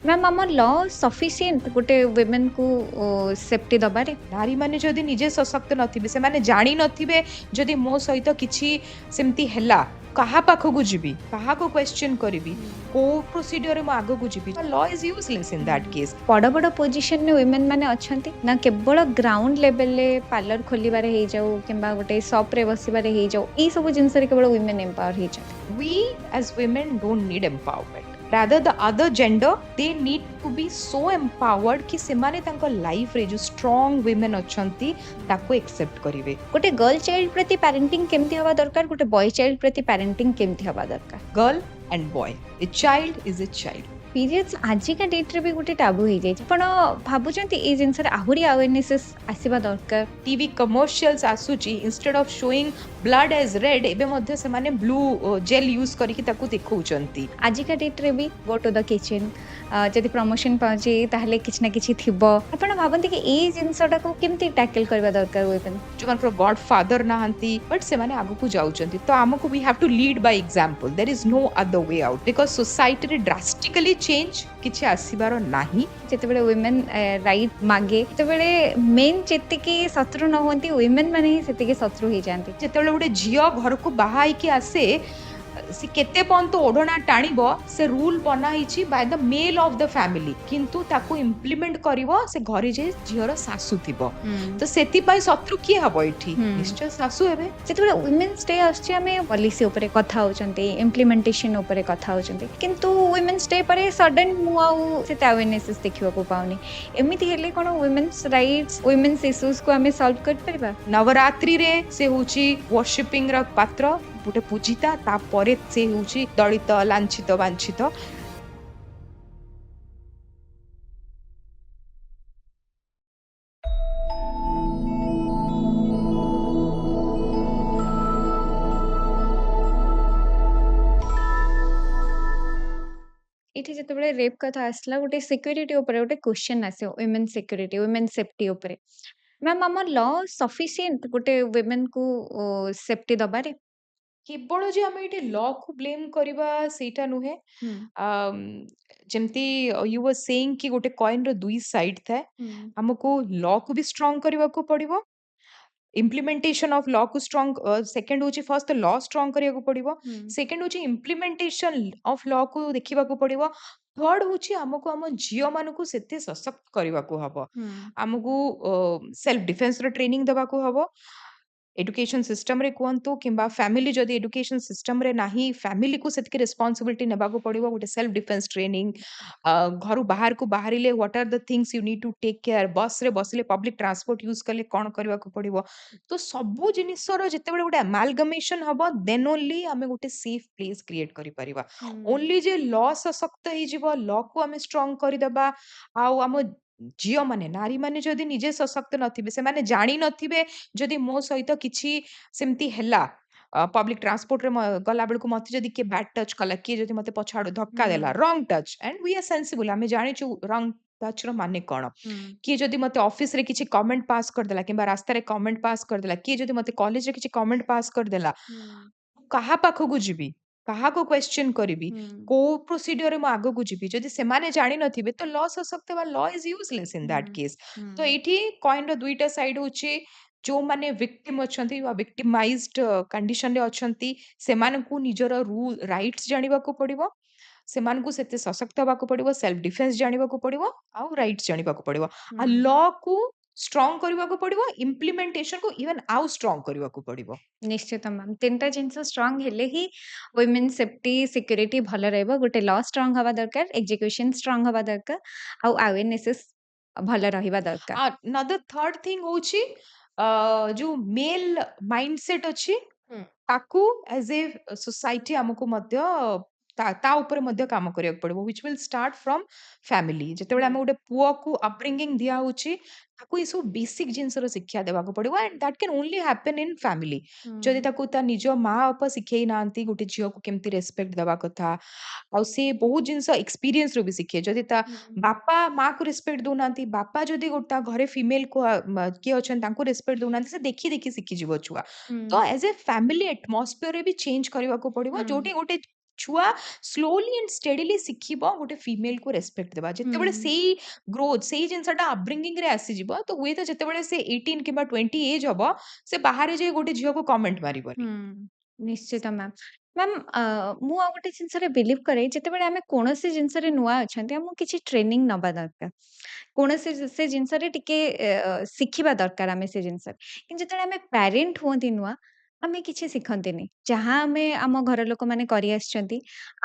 Ma'am आम law sufficient गोटे women को सेफ्टी दबारे नारी माने जदि निजे सशक्त नथिबे से माने जानी नथिबे जदि मो सहित किछि सेमती हैला कहा पाखकु जीबी कहा को क्वेश्चन करिबी को प्रोसीडियर में आगो को GB law is useless in that case बड़ बड़ पोजिशन में वुमेन माने अछंती ना केवल ग्राउंड लेवल ले पार्लर खोलिबारे हे जाऊ किंबा गोटे शॉप रे बसिबारे हे जाऊ ई सब जिंस रे केवल वुमेन एम्पावर हे जाते we as women don't need empowerment rather the other gender they need to be so empowered कि सेमाने तांको लाइफ रे जो स्ट्रांग वुमेन अछंती ताको एक्सेप्ट करिवे गोटे गर्ल चाइल्ड प्रति पेरेंटिंग केमती हवा दरकार गोटे बॉय चाइल्ड प्रति पेरेंटिंग केमती हवा दरकार girl and boy a child is a child periods आजिका डेट रे भी गोटे टाबू हो जाए आपण भाबुचंती ए जिंस रे आहुरी अवेयरनेस आसीबा दरकार टीवी कमर्शियल्स आसुची instead of showing blood as red एबे मध्ये से माने ब्लू जेल यूज करिकि ताकू देखौचंती आजिका डेट रे भी गो टू द किचन जदि प्रमोशन पाउची ताहले किछ ना किछ थिबो आपण भाबंती कि ए जिंसटा को केमती टैकल करबा दरकार वेपन जो मानकर गॉड फादर नाहंती बट से माने आगु को जाउचंती तो हमको we have to lead by example there is no other way out because society रे ड्रास्टिकली चेंज किछि आसीबारो नाही जेते बेले वुमेन राइट मागे जेते बेले मेन जेते कि शत्रु न होंती वुमेन माने ही सेते के शत्रु हो जांती जेते बेले गोटे झियो घर को बाहाई के आसे से केते पन तो ओढना टाणीबो से रूल बनाइछि by the male of the family किंतु ताको इम्प्लीमेंट करिवो से घरे जे झियोर सासु थिबो तो सेति पाई शत्रु की हबो एठी निश्चय सासु हेबे जेते बेले वुमेन्स डे आछी हमें पॉलिसी ऊपर कथा होचंती इम्प्लीमेंटेशन ऊपर कथा होचंती किंतु वुमेन्स डे पर सडन मु आउ से अवेयरनेस देखिबा को पाउनी एमिति हेले कोन वुमेन्स राइट्स वुमेन्स इश्यूज को हमें सॉल्व कर परबा नवरात्रि रे से होची वर्शिपिंग रा पात्र गोटे पूजिता तापरे से होची दलित लांछित वांछित इथे जेतेबेले रेप कथा आसला गोटे सिक्यूरीटी ऊपर गोटे क्वेश्चन आसे वुमेन सिक्यूरीटी वुमेन सेफ्टी ऊपर मैम आम लॉ सफिशिएंट गोटे वुमेन को सेफ्टी दबारे केवल जे आम ये लॉ को ब्लेम करवा सेटा नुहे जमती यू वर सेइंग कि गोटे कॉइन रो दुई साइड था हमको लॉ को भी स्ट्रांग करबा को पड़िबो इम्प्लीमेंटेशन ऑफ लॉ को स्ट्रांग सेकंड होची फर्स्ट लॉ स्ट्रांग करिया को पड़िबो सेकंड होची इम्प्लीमेंटेशन ऑफ लॉ को देखिबा को पड़िबो थर्ड होची हमको हम झियो मानको सेते सशक्त करबा को हबो हमको सेल्फ डिफेंस रो ट्रेनिंग देबा को हबो एजुकेशन सिस्टम रे कोंतु किंबा फैमिली जदि एजुकेशन सिस्टम रे नाही फैमिली को सेतके रिस्पांसिबिलिटी नेबा को पड़िबो गोटे सेल्फ डिफेंस ट्रेनिंग घर बाहर को बाहरिले what are the things you need to take care बस रे बसले पब्लिक ट्रांसपोर्ट यूज करले कोन करबा को पड़िबो तो सबु जिनिसर जेते बेले गोटे अमालगमेशन हबो देन ओनली हमें गोटे सेफ प्लेस क्रिएट करि परिबा ओनली जे लॉ सशक्त ही जीवो लॉ को हमें स्ट्रांग करि दबा आउ हम झियो माने नारी माने जदि निजे सशक्त नथिबे से माने जानी नथिबे जदि मो सहित किछि सेमती हैला पब्लिक ट्रांसपोर्ट रे गला बेल को मते जदि के बैड टच कला के जदि मते पछाडो धक्का देला wrong touch and we are sensible हमें जानि छु रॉन्ग टच रो माने कोन किए जदि मते ऑफिस रे किछि कमेंट पास कर देला किबा रास्ता रे कमेंट पास कर देला किए जदि मते कॉलेज रे किछि कमेंट पास कर देला काहा पाखकु जीबी काहा को क्वेश्चन करिबी को प्रोसीडियर में आगो को जीबी जदि से माने जानि नथिबे तो लॉ सशक्त बा law is useless in that case तो एठी कॉइन रो दुईटा साइड होची जो माने विक्टिम अछंती वा विक्टिमाइज्ड कंडीशन रे अछंती सेमानकु निजर रूल राइट्स जानिबा को पड़िबो सेमानकु सेते सशक्त हबा को पड़िबो सेल्फ डिफेंस जानिबा को पड़िबो आ राइट्स जानिबा को पड़िबो आ लॉ को स्ट्रांग करबा को पड़िबो इम्प्लीमेंटेशन को इवन आउ स्ट्रांग करबा को पड़िबो निश्चित मैम तीनटा जिनस स्ट्रांग हेले ही वुमेन सेफ्टी सिक्यूरीटी भल रहबो गोटे लॉ स्ट्रांग हवा दरकार एजुकेशन स्ट्रांग हवा दरकार आउ अवेयरनेस भल रहिबा दरकार another third thing होची जो मेल माइंडसेट अछि ताकू एज ए सोसाइटी हमको मध्य ता ऊपर मध्य काम करिया पड़बो which will start from family जते बेले हम गोटे पुओ को अपब्रिंगिंग दिया होची ताकू इसो बेसिक जिंस रो शिक्षा देबा को पड़बो and that can only happen in family जदि ताकू ता निजो मां बापा सिखेई नांती गोटे झियो को केमती रेस्पेक्ट देबा कथा आ से बहुत जिंस एक्सपीरियंस रो भी सिखे जदि ता बापा माँ को रेस्पेक्ट दौनाती बापा जदि गोटा घरे फीमेल को किए अच्छन तांको रेस्पेक्ट दौनाती से देखी देखी शिखी जीव छुआ तो एज ए फैमिली एटमॉस्फेयर भी चेंज करबा को पड़िबो जोटी गोटे ଛୁଆ ସ୍ଲୋଲି ଆଣ୍ଡ ଷ୍ଟେଡିଲି ଶିଖିବ ଗୋଟେ ଫିମେଲ କୁ ରେସ୍ପେକ୍ଟ ଦେବା। ଯେତେବେଳେ ସେଇ ଗ୍ରୋଥ ସେଇ ଜିନିଷଟା ଅପବ୍ରିଙ୍ଗିଂ ରେ ଆସିଯିବ ତ ହୁଏତ ଯେତେବେଳେ ସେ 18 କିମ୍ବା 20 ଏଜ ହବ ସେ ବାହାରେ ଯାଇ ଗୋଟେ ଝିଅକୁ କମେଣ୍ଟ ମାରିବନି। ନିଶ୍ଚିତ ମ୍ୟାମ୍। ମ୍ୟାମ୍ ମୁଁ ଆଉ ଗୋଟେ ଜିନିଷରେ ବିଲିଭ୍ କରେ ଯେତେବେଳେ ଆମେ କୌଣସି ଜିନିଷରେ ନୂଆ ଅଛନ୍ତି ଆମକୁ କିଛି ଟ୍ରେନିଂ ନବା ଦରକାର। କୌଣସି ସେ ଜିନିଷରେ ଟିକେ ଶିଖିବା ଦରକାର ଆମେ ସେ ଜିନିଷରେ। କିନ୍ତୁ ଯେତେବେଳେ ଆମେ ପ୍ୟାରେଣ୍ଟ ହୁଅନ୍ତି ନୂଆ, ଆମେ କିଛି ଶିଖନ୍ତିନି। ଯାହା ଆମେ ଆମ ଘର ଲୋକମାନେ କରିଆସିଛନ୍ତି,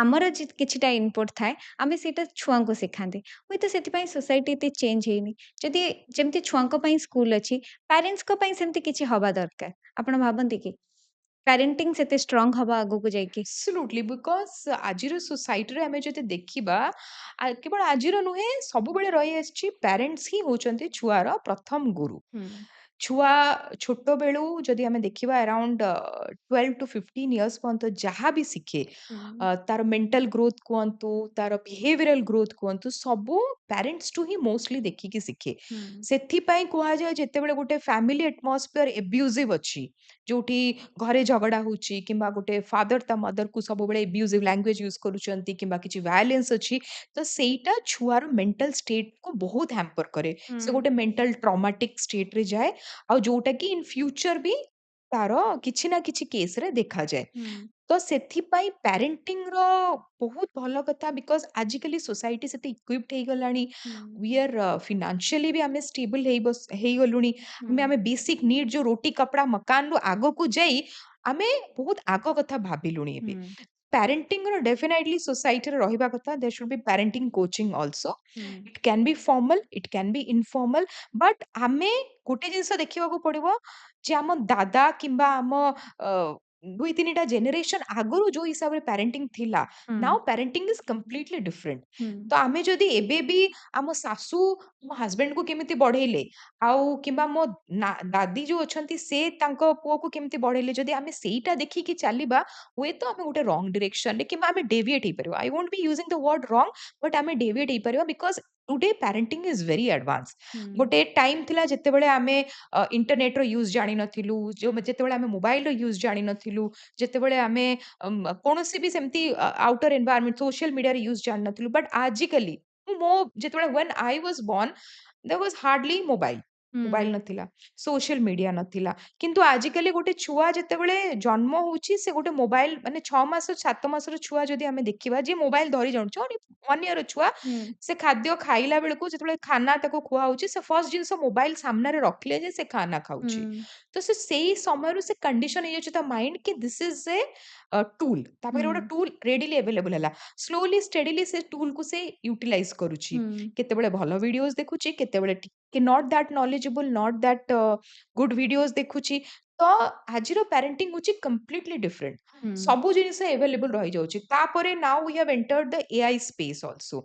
ଆମର କିଛିଟା ଇନପୁଟ୍ ଥାଏ, ଆମେ ସେଇଟା ଛୁଆଙ୍କୁ ଶିଖାନ୍ତି। ହୁଏତ ସେଥିପାଇଁ ସୋସାଇଟି ଏତେ ଚେଞ୍ଜ ହେଇନି। ଯଦି ଯେମିତି ଛୁଆଙ୍କ ପାଇଁ ସ୍କୁଲ ଅଛି, ପ୍ୟାରେଣ୍ଟସ୍‌ଙ୍କ ପାଇଁ ସେମିତି କିଛି ହବା ଦରକାର। ଆପଣ ଭାବନ୍ତି କି? ପ୍ୟାରେଣ୍ଟିଂ ସେତେ ଷ୍ଟ୍ରଙ୍ଗ ହବ ଆଗକୁ ଯାଇକି। ଆବସଲ୍ୟୁଟଲି ବିକଜ ଆଜିର ସୋସାଇଟିରେ ଆମେ ଯଦି ଦେଖିବା କେବଳ ଆଜିର ନୁହେଁ ସବୁବେଳେ ରହି ଆସିଛି ପ୍ୟାରେଣ୍ଟସ୍ ହିଁ ହଉଛନ୍ତି ଛୁଆର ପ୍ରଥମ ଗୁରୁ। ହୁଁ, ଛୁଆ ଛୋଟ ବେଳୁ ଯଦି ଆମେ ଦେଖିବା ଆରାଉଣ୍ଡ 12 ଟୁ 15 ଇୟର୍ସ ପର୍ଯ୍ୟନ୍ତ ଯାହା ବି ଶିଖେ ହୁଁ, ତାର ମେଣ୍ଟାଲ ଗ୍ରୋଥ କୁହନ୍ତୁ ତାର ବିହେଭିୟରାଲ ଗ୍ରୋଥ କୁହନ୍ତୁ ସବୁ ପ୍ୟାରେଣ୍ଟସ୍ ଟୁ ହିଁ ମୋଷ୍ଟଲି ଦେଖିକି ଶିଖେ। ହୁଁ, ସେଥିପାଇଁ କୁହାଯାଏ ଯେତେବେଳେ ଗୋଟେ ଫ୍ୟାମିଲି ଆଟମସ୍ଫିୟର ଏବ୍ୟୁଜିଭ ଅଛି ଯୋଉଠି ଘରେ ଝଗଡା ହଉଛି କିମ୍ବା ଗୋଟେ ଫାଦର ତା ମଦରକୁ ସବୁବେଳେ ଏବ୍ୟୁଜିଭ ଲାଙ୍ଗୁଏଜ ୟୁଜ କରୁଛନ୍ତି କିମ୍ବା କିଛି ଭାୟୋଲେନ୍ସ ଅଛି ତ ସେଇଟା ଛୁଆର ମେଣ୍ଟାଲ ଷ୍ଟେଟକୁ ବହୁତ ହ୍ୟାମ୍ପର କରେ। ହୁଁ, ସେ ଗୋଟେ ମେଣ୍ଟାଲ ଟ୍ରମାଟିକ ଷ୍ଟେଟରେ ଯାଏ ଆଉ ଯୋଉଟା କି ଇନ ଫ୍ୟୁଚର ବି ତାର କିଛି ନା କିଛି କେସରେ ଦେଖାଯାଏ। ହୁଁ, ତ ସେଥିପାଇଁ ପ୍ୟାରେଣ୍ଟିଂର ବହୁତ ଭଲ କଥା ବିକଜ ଆଜିକାଲି ସୋସାଇଟି ସେତେ ଇକ୍ୱିପ୍ଡ ହେଇଗଲାଣି। ହୁଁ, वी आर ଫିନାନ୍ସିଆଲି ବି ଆମେ ଷ୍ଟେବଲ ହେଇଗଲୁଣି। ଆମେ ହୁଁ, ଆମେ ବେସିକ ନିଡ୍ ଯୋଉ ରୋଟି କପଡା ମକାନରୁ ଆଗକୁ ଯାଇ ଆମେ ବହୁତ ଆଗ କଥା ଭାବିଲୁଣି ଏବେ। ହୁଁ, ପ୍ୟାରେଣ୍ଟିଂର ଡେଫିନେଟଲି ସୋସାଇଟିରେ ରହିବା କଥା। There should be parenting coaching also. ହୁଁ, it can be formal it can be informal but ଆମେ ଗୋଟେ ଜିନିଷ ଦେଖିବାକୁ ପଡିବ ଯେ ଆମ ଦାଦା କିମ୍ବା ଆମ ଅ, ଦୁଇ ତିନିଟା ଜେନେରେସନ ଆଗରୁ ଯୋଉ ହିସାବରେ ପ୍ୟାରେଣ୍ଟିଂ ଥିଲା ହୁଁ, ନାଉ ପ୍ୟାରେଣ୍ଟିଂ ଇଜ କମ୍ପ୍ଲିଟଲି ଡିଫରେଣ୍ଟ। ହୁଁ, ତ ଆମେ ଯଦି ଏବେ ବି ଆମ ଶାଶୁ ମୋ ହଜବେଣ୍ଡକୁ କେମିତି ବଢେଇଲେ ଆଉ କିମ୍ବା ମୋ ଦାଦି ଯୋଉ ଅଛନ୍ତି ସେ ତାଙ୍କ ପୁଅକୁ କେମିତି ବଢେଇଲେ ଯଦି ଆମେ ସେଇଟା ଦେଖିକି ଚାଲିବା ହୁଏତ ଆମେ ଗୋଟେ ରଙ୍ଗ ଡିରେକ୍ସନରେ କିମ୍ବା ଆମେ ଡେଭିଏଟ୍ ହେଇପାରିବା। I won't be using the word wrong but ଆମେ ଡେଭିଏଟ୍ ହେଇପାରିବା because today parenting is very advance. ହୁଁ, ଗୋଟେ ଟାଇମ ଥିଲା ଯେତେବେଳେ ଆମେ ଇଣ୍ଟରନେଟର ୟୁଜ ଜାଣିନଥିଲୁ ଯେତେବେଳେ ଆମେ ମୋବାଇଲର ୟୁଜ ଜାଣିନଥିଲୁ ଯେତେବେଳେ ଆମେ କୌଣସି ବି ସେମିତି ଆଉଟର ଏନଭାୟରମେଣ୍ଟ ସୋସିଆଲ ମିଡିଆରେ ୟୁଜ ଜାଣିନଥିଲୁ ବଟ୍ ଆଜିକାଲି ମୋ ଯେତେବେଳେ when I was born there was hardly mobile ହୁଁ, ମୋବାଇଲ ନଥିଲା ସୋସିଆଲ ମିଡିଆ ନଥିଲା। କିନ୍ତୁ ଆଜିକାଲି ଗୋଟେ ଛୁଆ ଯେତେବେଳେ ଜନ୍ମ ହଉଛି ସେ ଗୋଟେ ମୋବାଇଲ ମାନେ 6 ମାସ 7 ମାସର ଛୁଆ ଯଦି ଆମେ ଦେଖିବା ଯିଏ ମୋବାଇଲ ଧରି ଜାଣୁଛି 1 ଇୟର ଛୁଆ ହୁଁ, ସେ ଖାଦ୍ୟ ଖାଇଲା ବେଳକୁ ଯେତେବେଳେ ଖାନା ତାକୁ ଖୁଆ ହଉଛି ସେ ଫର୍ଷ୍ଟ ଜିନିଷ ମୋବାଇଲ ସାମ୍ନାରେ ରଖିଲେ ଯେ ସେ ଖାନା ହୁଁ, ଖାଉଛି। ତ ସେ ସେଇ ସମୟରୁ ସେ କଣ୍ଡିସନ ହେଇଯାଉଛି ତା ମାଇଣ୍ଡ କି ଦିସ୍ ଇଜ ଏ ଟୁଲ ତା ପାଖରେ ଗୋଟେ ଟୁଲ ରେଡିଲି ଆଭେଲେବଲ ହେଲା। ସ୍ଲୋଲି ଷ୍ଟେଡିଲି ସେ ଟୁଲକୁ ସେ ୟୁଟିଲାଇଜ କରୁଛି। ହୁଁ, କେତେବେଳେ ଭଲ ଭିଡିଓଜ ଦେଖୁଛି କେତେବେଳେ ଟିକେ not that knowledgeable not that good videos ଦେଖୁଛି। ତ ଆଜିର ପ୍ୟାରେଣ୍ଟିଂ ହଉଛି କମ୍ପ୍ଲିଟଲି ଡିଫରେଣ୍ଟ। ହୁଁ, ସବୁ ଜିନିଷ ଏଭେଲେବଲ ରହିଯାଉଛି। ତାପରେ now we have entered the AI space also.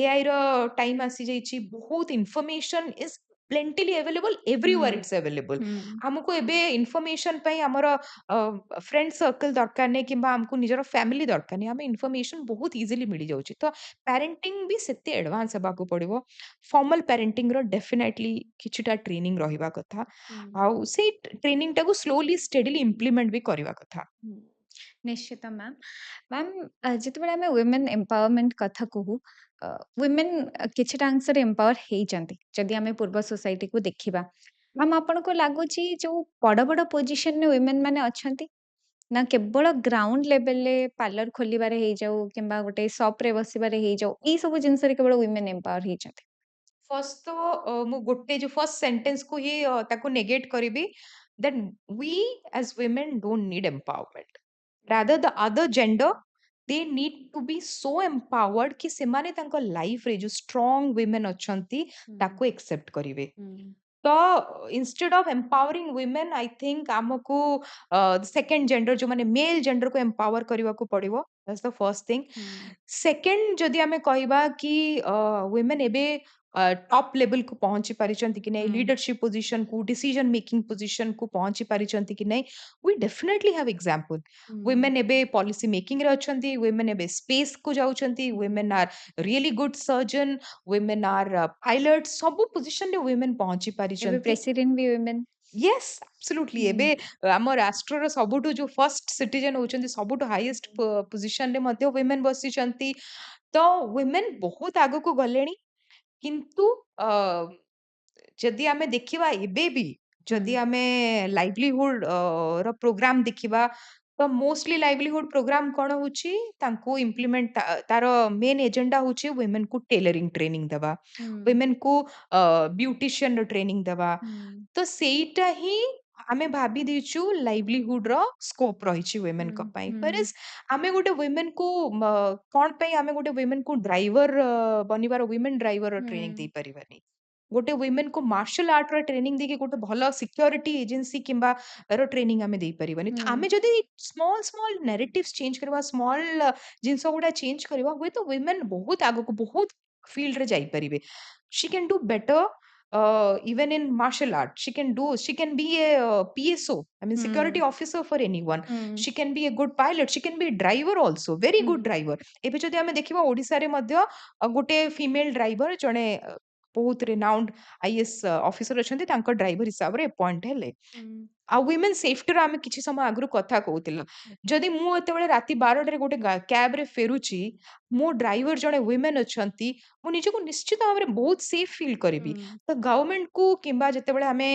AI ର ଟାଇମ ଆସିଯାଇଛି ବହୁତ information is plentily available everywhere ହୁଁ, ଇଟ୍ସ ଆଭେଲେବଲ। ହୁଁ, ଆମକୁ ଏବେ ଇନଫର୍ମେସନ ପାଇଁ ଆମର ଫ୍ରେଣ୍ଡ ସର୍କଲ ଦରକାର ନାହିଁ କିମ୍ବା ଆମକୁ ନିଜର ଫ୍ୟାମିଲି ଦରକାର ନାହିଁ ଆମେ ଇନଫର୍ମେସନ ବହୁତ ଇଜିଲି ମିଳିଯାଉଛି। ତ ପ୍ୟାରେଣ୍ଟିଂ ବି ସେତେ ଆଡଭାନ୍ସ ହେବାକୁ ପଡିବ। ଫର୍ମାଲ ପ୍ୟାରେଣ୍ଟିଂର ଡେଫିନେଟଲି କିଛିଟା ଟ୍ରେନିଂ ରହିବା କଥା ହୁଁ, ଆଉ ସେଇ ଟ୍ରେନିଂଟାକୁ ସ୍ଲୋଲି ଷ୍ଟେଡିଲି ଇମ୍ପ୍ଲିମେଣ୍ଟ ବି କରିବା କଥା। ହୁଁ। ନିଶ୍ଚିତ ମ୍ୟାମ୍। ମ୍ୟାମ୍ ଯେତେବେଳେ ଆମେ ୱିମେନ୍ ଏମ୍ପାୱରମେଣ୍ଟ କଥା କହୁ, ୱିମେନ୍ କିଛିଟା ଅଂଶରେ ଏମ୍ପାୱର ହେଇଛନ୍ତି ଯଦି ଆମେ ପୂର୍ବ ସୋସାଇଟିକୁ ଦେଖିବା। ମ୍ୟାମ୍ ଆପଣଙ୍କୁ ଲାଗୁଛି ଯୋଉ ବଡ଼ ବଡ଼ ପୋଜିସନରେ ୱିମେନ୍ ମାନେ ଅଛନ୍ତି ନା କେବଳ ଗ୍ରାଉଣ୍ଡ ଲେଭେଲରେ ପାର୍ଲର ଖୋଲିବାରେ ହେଇଯାଉ କିମ୍ବା ଗୋଟେ ସପରେ ବସିବାରେ ହେଇଯାଉ ଏଇ ସବୁ ଜିନିଷରେ କେବଳ ୱିମେନ୍ ଏମ୍ପାୱର ହେଇଛନ୍ତି? फर्स्ट तो ମୁଁ ଗୋଟେ ଯୋଉ ଫର୍ଷ୍ଟ ସେଣ୍ଟେନ୍ସକୁ ହିଁ ତାକୁ ନେଗେଟ୍ କରିବି that we as women don't need empowerment. Rather the other gender they need to be so empowered कि ସେମାନେ ତାଙ୍କ ଲାଇଫରେ ଯୋଉ ଷ୍ଟ୍ରଙ୍ଗ women ଅଛନ୍ତି ହୁଁ, ତାକୁ accept କରିବେ। ହୁଁ, ତ ଇନଷ୍ଟେଡ ଅଫ ଏମ୍ପାୱରିଂ ୱିମେନ୍ ଆଇ ଥିଙ୍କ ଆମକୁ ସେକେଣ୍ଡ ଜେଣ୍ଡର ଯୋଉମାନେ ମେଲ୍ ଜେଣ୍ଡରକୁ ଏମ୍ପାୱର କରିବାକୁ ପଡିବ। that's the first thing. ହୁଁ, ସେକେଣ୍ଡ ଯଦି ଆମେ କହିବା କି ୱିମେନ୍ ଏବେ ଟପ୍ ଲେଭେଲକୁ ପହଞ୍ଚି ପାରିଛନ୍ତି କି ନାହିଁ ହୁଁ, ଲିଡରशिप ପୋଜିସନକୁ डिसीजन मेकिंग ପୋଜିସନକୁ ପହଞ୍ଚି ପାରିଛନ୍ତି କି ନାହିଁ we definitely have example. ହୁଁ, ୱିମେନ୍ ଏବେ ପଲିସି ମେକିଂରେ ଅଛନ୍ତି ୱିମେନ୍ ଏବେ ସ୍ପେସକୁ ଯାଉଛନ୍ତି ୱିମେନ୍ ଆର୍ ରିଏଲି ଗୁଡ୍ ସର୍ଜନ ୱିମେନ୍ ଆର୍ ପାଇଲଟ ସବୁ ପୋଜିସନରେ ୱିମେନ୍ ପହଞ୍ଚି ଏବେ ପାରିଛନ୍ତି। ପ୍ରେସିଡେଣ୍ଟ ବି ୱିମେନ୍। येस एब्सोल्युटली ହୁଁ एबे ଆମ ରାଷ୍ଟ୍ରର ସବୁଠୁ ଯୋଉ ଫର୍ଷ୍ଟ ସିଟିଜେନ୍ ହଉଛନ୍ତି ସବୁଠୁ ହାଇଏଷ୍ଟ ପୋଜିସନରେ ମଧ୍ୟ ୱିମେନ୍ ବସିଛନ୍ତି। ତ ୱିମେନ୍ ବହୁତ ଆଗକୁ ଗଲେଣି। କିନ୍ତୁ ଅ ଯଦି ଆମେ ଦେଖିବା ଏବେ ବି ହୁଁ ଯଦି ଆମେ ଲାଇଭଲିହୁଡ ର ପ୍ରୋଗ୍ରାମ ଦେଖିବା ତ ମୋଷ୍ଟଲି ଲାଇଭଲିହୁଡ ପ୍ରୋଗ୍ରାମ କଣ ହଉଛି ତାଙ୍କୁ ଇମ୍ପ୍ଲିମେଣ୍ଟ ତାର ମେନ୍ ଏଜେଣ୍ଡା ହଉଛି ୱିମେନ୍ କୁ ଟେଲରିଂ ଟ୍ରେନିଂ ଦେବା, ହୁଁ ୱିମେନ୍ କୁ ବ୍ୟୁଟିशियନ ର ଟ୍ରେନିଂ ଦେବା। ହୁଁ ତ ସେଇଟା ହିଁ ଆମେ ଭାବି ଦେଇଛୁ ଲାଇଭଲିହୁଡ ର ସ୍କୋପ ରହିଛି ହୁଁ ୱିମେନ୍ ଙ୍କ ପାଇଁ। ହୁଁ whereas ଆମେ ଗୋଟେ ୱିମେନ୍ କୁ କଣ ପାଇଁ ଆମେ ଗୋଟେ ୱିମେନ୍ କୁ ଡ୍ରାଇଭର ବନିବାର ୱିମେନ୍ ଡ୍ରାଇଭର ଟ୍ରେନିଂ ହୁଁ ଦେଇପାରିବାନି। ଗୋଟେ ୱିମେନ୍ କୁ ମାର୍ଶାଲ ଆର୍ଟ ର ଟ୍ରେନିଂ ଦେଇକି ଗୋଟେ ଭଲ ସିକ୍ୟୁରିଟି ଏଜେନ୍ସି କିମ୍ବା ର ଟ୍ରେନିଂ ଆମେ ଦେଇପାରିବାନି। ତ ହୁଁ ଆମେ ଯଦି ସ୍ମଲ ସ୍ମଲ ନେରେଟିଭ୍ସ ଚେଞ୍ଜ କରିବା, ସ୍ମଲ ଜିନିଷ ଗୁଡା ଚେଞ୍ଜ କରିବା, ହୁଏତ ୱିମେନ୍ ବହୁତ ଆଗକୁ ବହୁତ ଫିଲ୍ଡରେ ଯାଇପାରିବେ। she can do better even in martial art. She can be a PSO, I mean security ହୁଁ officer for anyone. ହୁଁ She can be a good pilot, she can be a driver also, very good ହୁଁ driver। ଏବେ ଯଦି ଆମେ ଦେଖିବା ଓଡିଶାରେ ମଧ୍ୟ ଗୋଟେ ଫିମେଲ ଡ୍ରାଇଭର ଜଣେ ବହୁତ ରିନାଉଣ୍ଡ ଆଇଏଏସ୍ ଅଫିସର ଅଛନ୍ତି, ତାଙ୍କ ଡ୍ରାଇଭର ହିସାବରେ ଆପଏଣ୍ଟ ହେଲେ। ହୁଁ ଆଉ ୱିମେନ୍ ସେଫ୍ଟିର ଆମେ କିଛି ସମୟ ଆଗରୁ କଥା କହୁଥିଲ। ଯଦି ମୁଁ ଯେତେବେଳେ ରାତି 12ଟାରେ ଗୋଟେ କ୍ୟାବରେ ଫେରୁଛି, ମୋ ଡ୍ରାଇଭର ଜଣେ ୱିମେନ୍ ଅଛନ୍ତି, ମୁଁ ନିଜକୁ ନିଶ୍ଚିତ ଭାବରେ ବହୁତ ସେଫ୍ ଫିଲ୍ କରିବି। ହୁଁ ତ ଗଭର୍ଣ୍ଣମେଣ୍ଟକୁ କିମ୍ବା ଯେତେବେଳେ ଆମେ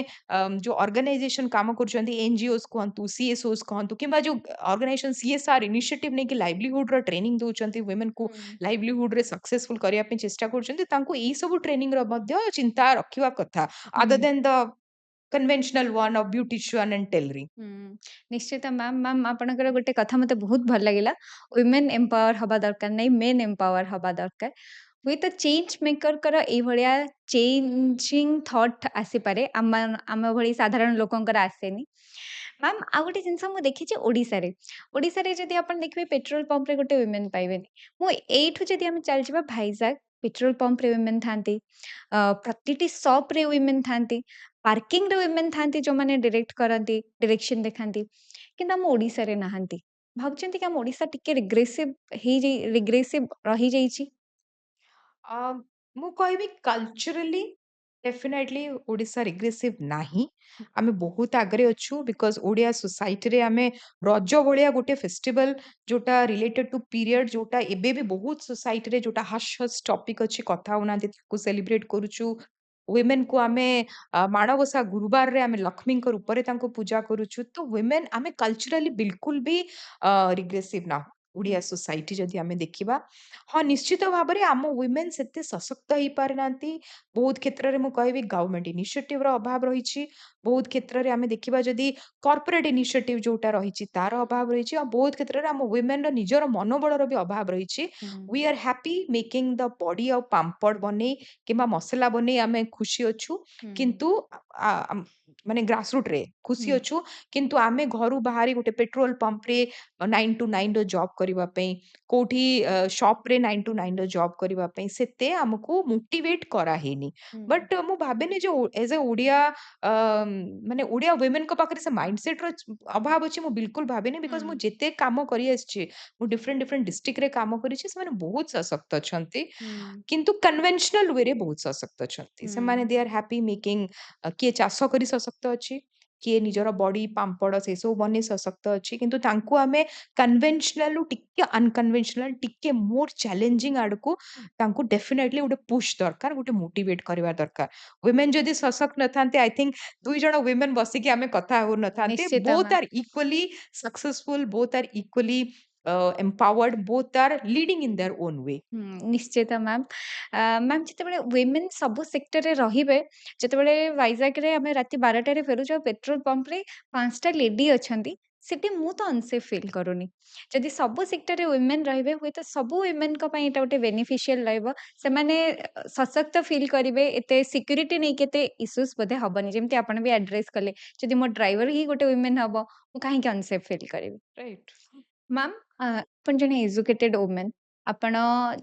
ଯୋଉ ଅର୍ଗାନାଇଜେସନ କାମ କରୁଛନ୍ତି, ଏନଜିଓସ୍ କୁହନ୍ତୁ, ସିଏସଓସ୍ କୁହନ୍ତୁ, କିମ୍ବା ଯୋଉ ଅର୍ଗାନାଇଜେସନ ସିଏସଆର ଇନିସିଏଟିଭ ନେଇକି ଲାଇଭଲିହୁଡର ଟ୍ରେନିଂ ଦଉଛନ୍ତି, ୱିମେନ୍କୁ ହୁଁ ଲାଇଭଲିହୁଡରେ ସକ୍ସେସଫୁଲ କରିବା ପାଇଁ ଚେଷ୍ଟା କରୁଛନ୍ତି, ତାଙ୍କୁ ଏଇ ସବୁ ଟ୍ରେନିଂର ମଧ୍ୟ ଚିନ୍ତା ରଖିବା କଥା, ଅଦର ହୁଁ ଦେନ୍ ଦ କନଭେନସନାଲ ୱାନ୍ ଅଫ ବ୍ୟୁଟିशिଆନ ଆଣ୍ଡ ଟେଲରିଂ। ହୁଁ ନିଶ୍ଚିତ ମ୍ୟାମ୍ ମ୍ୟାମ୍ ଆପଣଙ୍କର ଗୋଟେ କଥା ମୋତେ ବହୁତ ଭଲ ଲାଗିଲା। ୱିମେନ୍ ଏମ୍ପାୱାର ହବା ଦରକାର ନାହିଁ, ମେନ୍ ଏମ୍ପାୱାର ହବା ଦରକାର। ହୁଏତ ଚେଞ୍ଜ ମେକରଙ୍କର ଏଇଭଳିଆ ଚେଞ୍ଜିଂ ଥଟ୍ ଆସିପାରେ, ଆମ ଭଳି ସାଧାରଣ ଲୋକଙ୍କର ଆସେନି। ମ୍ୟାମ୍ ଆଉ ଗୋଟେ ଜିନିଷ ମୁଁ ଦେଖିଛି ଓଡ଼ିଶାରେ, ଓଡ଼ିଶାରେ ଯଦି ଆପଣ ଦେଖିବେ ପେଟ୍ରୋଲ ପମ୍ପରେ ଗୋଟେ ୱିମେନ୍ ପାଇବେନି। ମୁଁ ଏଇଠୁ ଯଦି ଆମେ ଚାଲିଯିବା ଭାଇଜାଗ, ପେଟ୍ରୋଲ ପମ୍ପରେ ୱିମେନ୍ ଥାନ୍ତି, ପ୍ରତିଟି ସପ୍ରେ ୱିମେନ୍ ଥାନ୍ତି, ପାର୍କିଂରେ ୱିମେନ୍ ଥାନ୍ତି ଯେଉଁମାନେ ଡିରେକ୍ଟ କରନ୍ତି, ଡିରେକ୍ସନ ଦେଖାନ୍ତି, କିନ୍ତୁ ଆମ ଓଡ଼ିଶାରେ ନାହାନ୍ତି। ଭାବୁଛନ୍ତି କି ଆମ ଓଡ଼ିଶା ଟିକେ ରିଗ୍ରେସିଭ ରହିଯାଇଛି? ଅ, ମୁଁ କହିବି କଲଚରାଲି ଡେଫିନେଟଲି ଓଡ଼ିଶା ରିଗ୍ରେସିଭ ନାହିଁ। ଆମେ ବହୁତ ଆଗରେ ଅଛୁ ବିକଜ ଓଡ଼ିଆ ସୋସାଇଟିରେ ଆମେ ରଜ ଭଳିଆ ଗୋଟେ ଫେଷ୍ଟିଭାଲ ଯୋଉଟା ରିଲେଟେଡ ଟୁ ପିରିୟଡ, ଯୋଉଟା ଏବେ ବି ବହୁତ ସୋସାଇଟିରେ ଯୋଉଟା ହସ୍ ହସ୍ ଟପିକ ଅଛି, କଥା ହଉନାହାନ୍ତି, ତାକୁ ସେଲିବ୍ରେଟ କରୁଛୁ। ୱିମେନକୁ ଆମେ ମାଣବସା ଗୁରୁବାରରେ ଆମେ ଲକ୍ଷ୍ମୀଙ୍କ ରୂପରେ ତାଙ୍କୁ ପୂଜା କରୁଛୁ। ତ ୱିମେନ ଆମେ କଲଚରାଲି ବିଲକୁଲ ବି ରିଗ୍ରେସିଭ ନାହୁଁ ଓଡ଼ିଆ ସୋସାଇଟି ଯଦି ଆମେ ଦେଖିବା। ହଁ ନିଶ୍ଚିତ ଭାବରେ ଆମ ୱିମେନ୍ ସେତେ ସଶକ୍ତ ହେଇପାରିନାହାନ୍ତି। ବହୁତ କ୍ଷେତ୍ରରେ ମୁଁ କହିବି ଗଭର୍ଣ୍ଣମେଣ୍ଟ ଇନିସିଏଟିଭର ଅଭାବ ରହିଛି। ବହୁତ କ୍ଷେତ୍ରରେ ଆମେ ଦେଖିବା ଯଦି କର୍ପୋରେଟ ଇନିସିଏଟିଭ ଯୋଉଟା ରହିଛି ତାର ଅଭାବ ରହିଛି। ଆଉ ବହୁତ କ୍ଷେତ୍ରରେ ଆମ ୱିମେନର ନିଜର ମନୋବଳର ବି ଅଭାବ ରହିଛି। ହୁଁ we are happy making the body ଆଉ ପାମ୍ପଡ଼ ବନେଇ କିମ୍ବା ମସଲା ବନେଇ ଆମେ ଖୁସି ଅଛୁ। ହୁଁ କିନ୍ତୁ ମାନେ ଗ୍ରାସରୁଟରେ ଖୁସି ହୁଁ ଅଛୁ। କିନ୍ତୁ ଆମେ ଘରୁ ବାହାରି ଗୋଟେ ପେଟ୍ରୋଲ ପମ୍ପରେ 9 to 9 ର ଜବ୍ କରିବା ପାଇଁ, କୋଉଠି ସପ୍ରେ 9 to 9ର ଜବ୍ କରିବା ପାଇଁ ସେତେ ଆମକୁ ମୋଟିଭେଟ କରାହେଇନି। ହୁଁ ବଟ୍ ମୁଁ ଭାବେନି ଯେ ଏଜ ଏ ଓଡ଼ିଆ ମାନେ ଓଡ଼ିଆ ୱିମେନଙ୍କ ପାଖରେ ସେ ମାଇଣ୍ଡସେଟ୍ର ଅଭାବ ଅଛି, ମୁଁ ବିଲକୁଲ ଭାବେନି। ବିକଜ ମୁଁ ହୁଁ ଯେତେ କାମ କରି ଆସିଛି, ମୁଁ ଡିଫରେଣ୍ଟ ଡିଫରେଣ୍ଟ ଡିଷ୍ଟ୍ରିକ୍ଟରେ କାମ କରିଛି, ସେମାନେ ବହୁତ ସଶକ୍ତ ଅଛନ୍ତି। ହୁଁ କିନ୍ତୁ କନଭେନସନାଲ ୱେରେ ବହୁତ ସଶକ୍ତ ଅଛନ୍ତି ହୁଁ ସେମାନେ। ଦେ ଆର୍ ହ୍ୟାପି ମେକିଂ, କିଏ ଚାଷ କରି ସଶକ୍ତ ଅଛି, କିଏ ନିଜର ବଡି ପାମ୍ପଡ଼ ସେସବୁ ବନେଇ ସଶକ୍ତ ଅଛି। କିନ୍ତୁ ତାଙ୍କୁ ଆମେ କନଭେନସନାଲରୁ ଟିକେ ଅନକନଭେନସନାଲ, ଟିକେ ମୋର ଚ୍ୟାଲେଞ୍ଜିଂ ଆଡକୁ ତାଙ୍କୁ ଡେଫିନେଟଲି ଗୋଟେ ପୁsh ଦରକାର, ଗୋଟେ ମୋଟିଭେଟ କରିବା ଦରକାର। ୱିମେନ୍ ଯଦି ସଶକ୍ତ ନଥାନ୍ତେ, ଆଇ ଥିଙ୍କ 2 ଜଣ ୱିମେନ୍ ବସିକି ଆମେ କଥା ହଉନଥାନ୍ତେ। ନିଶ୍ଚିତ both ma'am. R equally successful, both R equally empowered, both are leading in their own way। ନିଶ୍ଚିତ ମ୍ୟାମ୍। ମ୍ୟାମ୍ ଯେତେବେଳେ ୱିମେନ୍ ସବୁ ସେକ୍ଟରରେ ରହିବେ, ଯେତେବେଳେ ଭାଇଜାଗରେ ଆମେ ରାତି 12ଟାରେ ଫେରୁଛୁ ଆଉ ପେଟ୍ରୋଲ ପମ୍ପରେ 5ଟା ଲେଡି ଅଛନ୍ତି, ସେଠି ମୁଁ ତ ଅନସେଫ୍ ଫିଲ୍ କରୁନି। ଯଦି ସବୁ ସେକ୍ଟରରେ ୱିମେନ୍ ରହିବେ, ହୁଏତ ସବୁ ୱିମେନ୍‌ଙ୍କ ପାଇଁ ଏଇଟା ଗୋଟେ ବେନିଫିସିଆଲ ରହିବ। ସେମାନେ ସଶକ୍ତ ଫିଲ୍ କରିବେ, ଏତେ ସିକ୍ୟୁରିଟି ନେଇକି ଏତେ ଇସ୍ୟୁଜ୍ ବୋଧେ ହବନି। ଯେମିତି ଆପଣ ବି ଆଡ୍ରେସ୍ କଲେ, ଯଦି ମୋ ଡ୍ରାଇଭର ହିଁ ଗୋଟେ ୱିମେନ୍ ହବ, ମୁଁ କାହିଁକି ଅନସେଫ୍ ଫିଲ୍ କରିବି? ରାଇଟ୍। ମ୍ୟାମ୍ ଆପଣ ଜଣେ ଏଜୁକେଟେଡ୍ ଓମେନ୍, ଆପଣ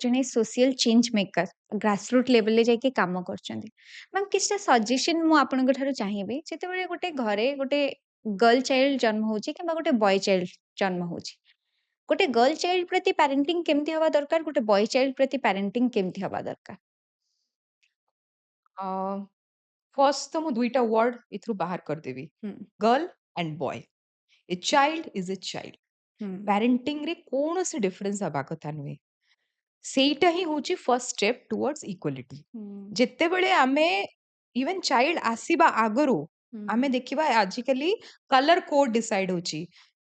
ଜଣେ ସୋସିଆଲ ଚେଞ୍ଜ ମେକର, ଗ୍ରାସରୁଟ୍ ଲେଭେଲରେ ଯାଇକି କାମ କରୁଛନ୍ତି। ମ୍ୟାମ୍ କିଛିଟା ସଜେସନ୍ ମୁଁ ଆପଣଙ୍କ ଠାରୁ ଚାହିଁବି। ଯେତେବେଳେ ଗୋଟେ ଘରେ ଗୋଟେ ଗର୍ଲ ଚାଇଲ୍ଡ ଜନ୍ମ ହଉଛି କିମ୍ବା ଗୋଟେ ବୟ ଚାଇଲ୍ଡ ଜନ୍ମ ହଉଛି, ଗୋଟେ ଗର୍ଲ ଚାଇଲ୍ଡ ପ୍ରତି ପ୍ୟାରେଣ୍ଟିଂ କେମିତି ହବା ଦରକାର, ଗୋଟେ ବୟ ଚାଇଲ୍ଡ ପ୍ରତି ପ୍ୟାରେଣ୍ଟିଂ କେମିତି ହବା ଦରକାର? फर्स्ट तो मु दुईटा वर्ड इथरू बाहर कर देबी, girl and boy. A child is a child. Parenting रे कौनसी डिफरेंस हवा कथा नुहे। ସେଇଟା ହିଁ ହଉଛି ଫର୍ଷ୍ଟ ଷ୍ଟେପ୍ ଟୁୱାର୍ଡସ୍ ଇକ୍ୱାଲିଟି। ଯେତେବେଳେ ଆମେ ଇଭେନ୍ ଚାଇଲ୍ଡ ଆସିବା ଆଗରୁ ଆମେ ଦେଖିବା ଆଜିକାଲି କଲର କୋଡ୍ ଡିସାଇଡ୍ ହଉଛି,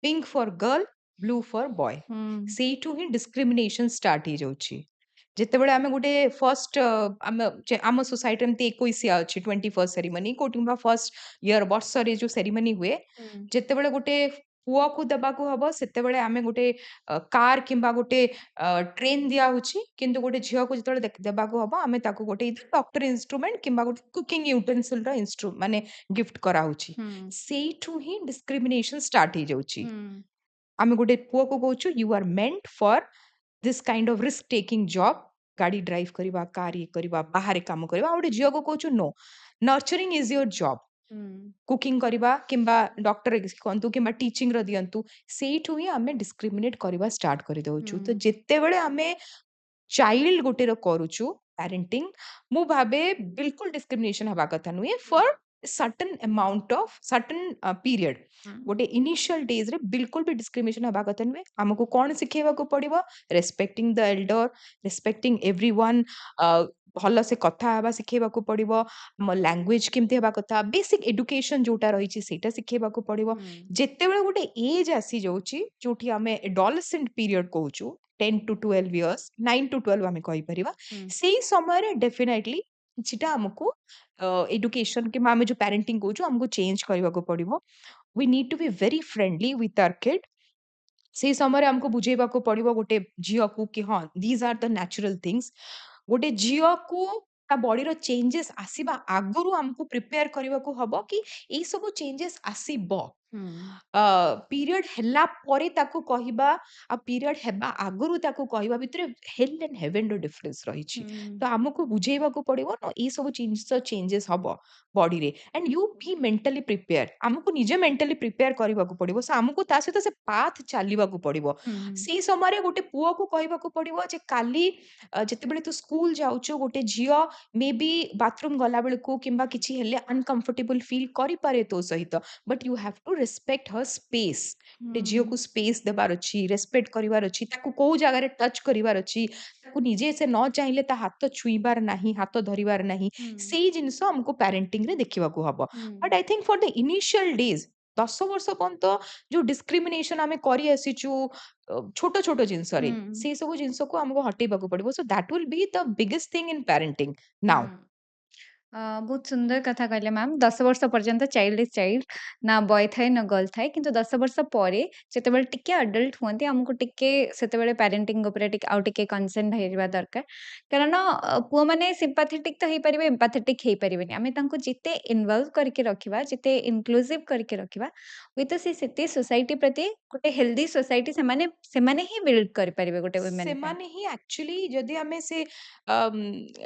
pink for girl, blue for boy. ସେଇଠୁ ହିଁ ଡିସ୍କ୍ରିମିନେସନ ଷ୍ଟାର୍ଟ ହେଇଯାଉଛି। ଯେତେବେଳେ ଆମେ ଗୋଟେ ଫର୍ଷ୍ଟ ଆମ ସୋସାଇଟି ଏମିତି 21 ଅଛି, 21st ସେରିମନି କୋଉଠି କିମ୍ବା ଫର୍ଷ୍ଟ ଇୟର ବର୍ଷରେ ଯୋଉ ସେରିମନି ହୁଏ, ଯେତେବେଳେ ଗୋଟେ ପୁଅକୁ ଦେବାକୁ ହବ ସେତେବେଳେ ଆମେ ଗୋଟେ କାର କିମ୍ବା ଗୋଟେ ଟ୍ରେନ୍ ଦିଆ ହଉଛି, କିନ୍ତୁ ଗୋଟେ ଝିଅକୁ ଯେତେବେଳେ ଦେବାକୁ ହବ ଆମେ ତାକୁ ଗୋଟେ ଡକ୍ଟର ଇନଷ୍ଟ୍ରୁମେଣ୍ଟ କିମ୍ବା ଗୋଟେ କୁକିଂ ୟୁଟେନ୍ସିଲ ର ମାନେ ଗିଫ୍ଟ କରାହଉଛି। ସେଇଠୁ ହିଁ ଡିସ୍କ୍ରିମିନେସନ ଷ୍ଟାର୍ଟ ହେଇଯାଉଛି। ଆମେ ଗୋଟେ ପୁଅକୁ କହୁଛୁ ୟୁ ଆର୍ ମେଣ୍ଟ for this kind of risk taking job, ଗାଡି ଡ୍ରାଇଭ୍ କରିବା, କାର ଇଏ କରିବା, ବାହାରେ କାମ କରିବା। ଆଉ ଗୋଟେ ଝିଅକୁ କହୁଛୁ no, nurturing is your job, cooking କରିବା କିମ୍ବା ଡକ୍ଟର କୁହନ୍ତୁ କିମ୍ବା ଟିଚିଂ ର ଦିଅନ୍ତୁ। ସେଇଠୁ ହିଁ ଆମେ ଡିସ୍କ୍ରିମିନେଟ କରିବା ଷ୍ଟାର୍ଟ କରିଦଉଛୁ। ତ ଯେତେବେଳେ ଆମେ ଚାଇଲ୍ଡ ଗୋଟେ ର କରୁଛୁ ପ୍ୟାରେଣ୍ଟିଂ, ମୁଁ ଭାବେ ବିଲକୁଲ ଡିସ୍କ୍ରିମିନେସନ ହେବା କଥା ନୁହେଁ for certain amount of certain period. गोटे इनिशियल डेज रे बिल्कुल भी डिस्क्रिमिनेशन हवा कथा नुहे। हमको कौन शिखेवा को पड़िबो, respecting the elder, respecting everyone, भल से कथा हवा शिखेवा को पड़िबो, हम लैंग्वेज केमते हवा कथा, बेसिक एजुकेशन जोटा रहिछि सेटा शिखेवा को पड़िबो। जेतेबेले गोटे एज आसी जाउछि जोठी हमें adolescent period कहूछु, 10 to 12 years, 9 to 12 हमें कहि परिबा, सेही समय रे डेफिनेटली किछिटा हमको एजुकेशन कि हमें जो पेरेंटिंग कहूछु हमको चेंज करबा को पड़िबो। We need to be very friendly with our kid. से समय हमको बुझेबा को पड़िबो गोटे झियो को कि हाँ these are the natural things. गोटे झियो को ता बॉडी रो चेंजेस आसीबा आगरु हमको प्रिपेयर करबा को हबो कि एई सब चेंजेस आसीबो। पीरियड हैला परे ताको कहिबा आ पीरियड हेबा आगरु ताको कहिबा भितरे हेल एंड हेवन रो डिफरेंस रहिछि। तो हमको बुझेबा को पड़िबो न एई सब चेंजेस हबो बॉडी रे, and you be mentally prepare. हमको निजे मेंटली प्रिपेयर करबा को पड़िबो, से हमको ता सहित से पाथ चालिबा को पड़िबो। सेई समय रे गोटे पुओ को कहिबा को पड़िबो जे काली जेतेबेले तू स्कूल जाउचो गोटे झियो मे बी बाथरूम गला बेलको किंबा किछि हेले अनकंफर्टेबल फील करि पारे तो सहित, but you have to respect her space. गोटे झियो को स्पेस देबार अछि, रेस्पेक्ट करिवार अछि, ताको को जगह रे टच करिवार अछि, ताको निजे से न चाहिले ता हाथ छुईबार नाही, हाथ धरिबार नाही। सेई जिंस हमको पेरेंटिंग रे देखिबा को हबो। But I think for the initial days 10 वर्ष पर्यंत जो डिस्क्रिमिनेशन आमे करि आसीचु छोट छोट जिंस रे, से सब जिंस को हमको हटेबा को पड़िबो। So that will be the biggest thing in parenting now. बहुत सुंदर कथा कहले मैम। 10 वर्ष पर्यंत चाइल्ड इज चाइल्ड, ना बॉय थाए ना गर्ल थाए, किंतु 10 वर्ष परे जेतेबेले टिके अडल्ट हुअंती हमको टिके सेतेबेले पेरेंटिंग उपरे टिके आउ टिके कंसर्न हेरिबा दरकार। कारण पुओ माने सिंपैथेटिक तो हेई परिबे, एम्पैथेटिक हेई परिबेनी। आमे तांको जिते इन्वॉल्व करके रखिबा, जिते इनक्लूसिव करके रखिबा, हुई तो से सेते सोसाइटी प्रति गोटे हेल्दी सोसाइटी सेमाने सेमाने ही बिल्ड कर परिबे गोटे वुमेन पे। ସେମାନେ ହିଁ ଆକ୍ଚୁଆଲି ଯଦି ଆମେ ସେ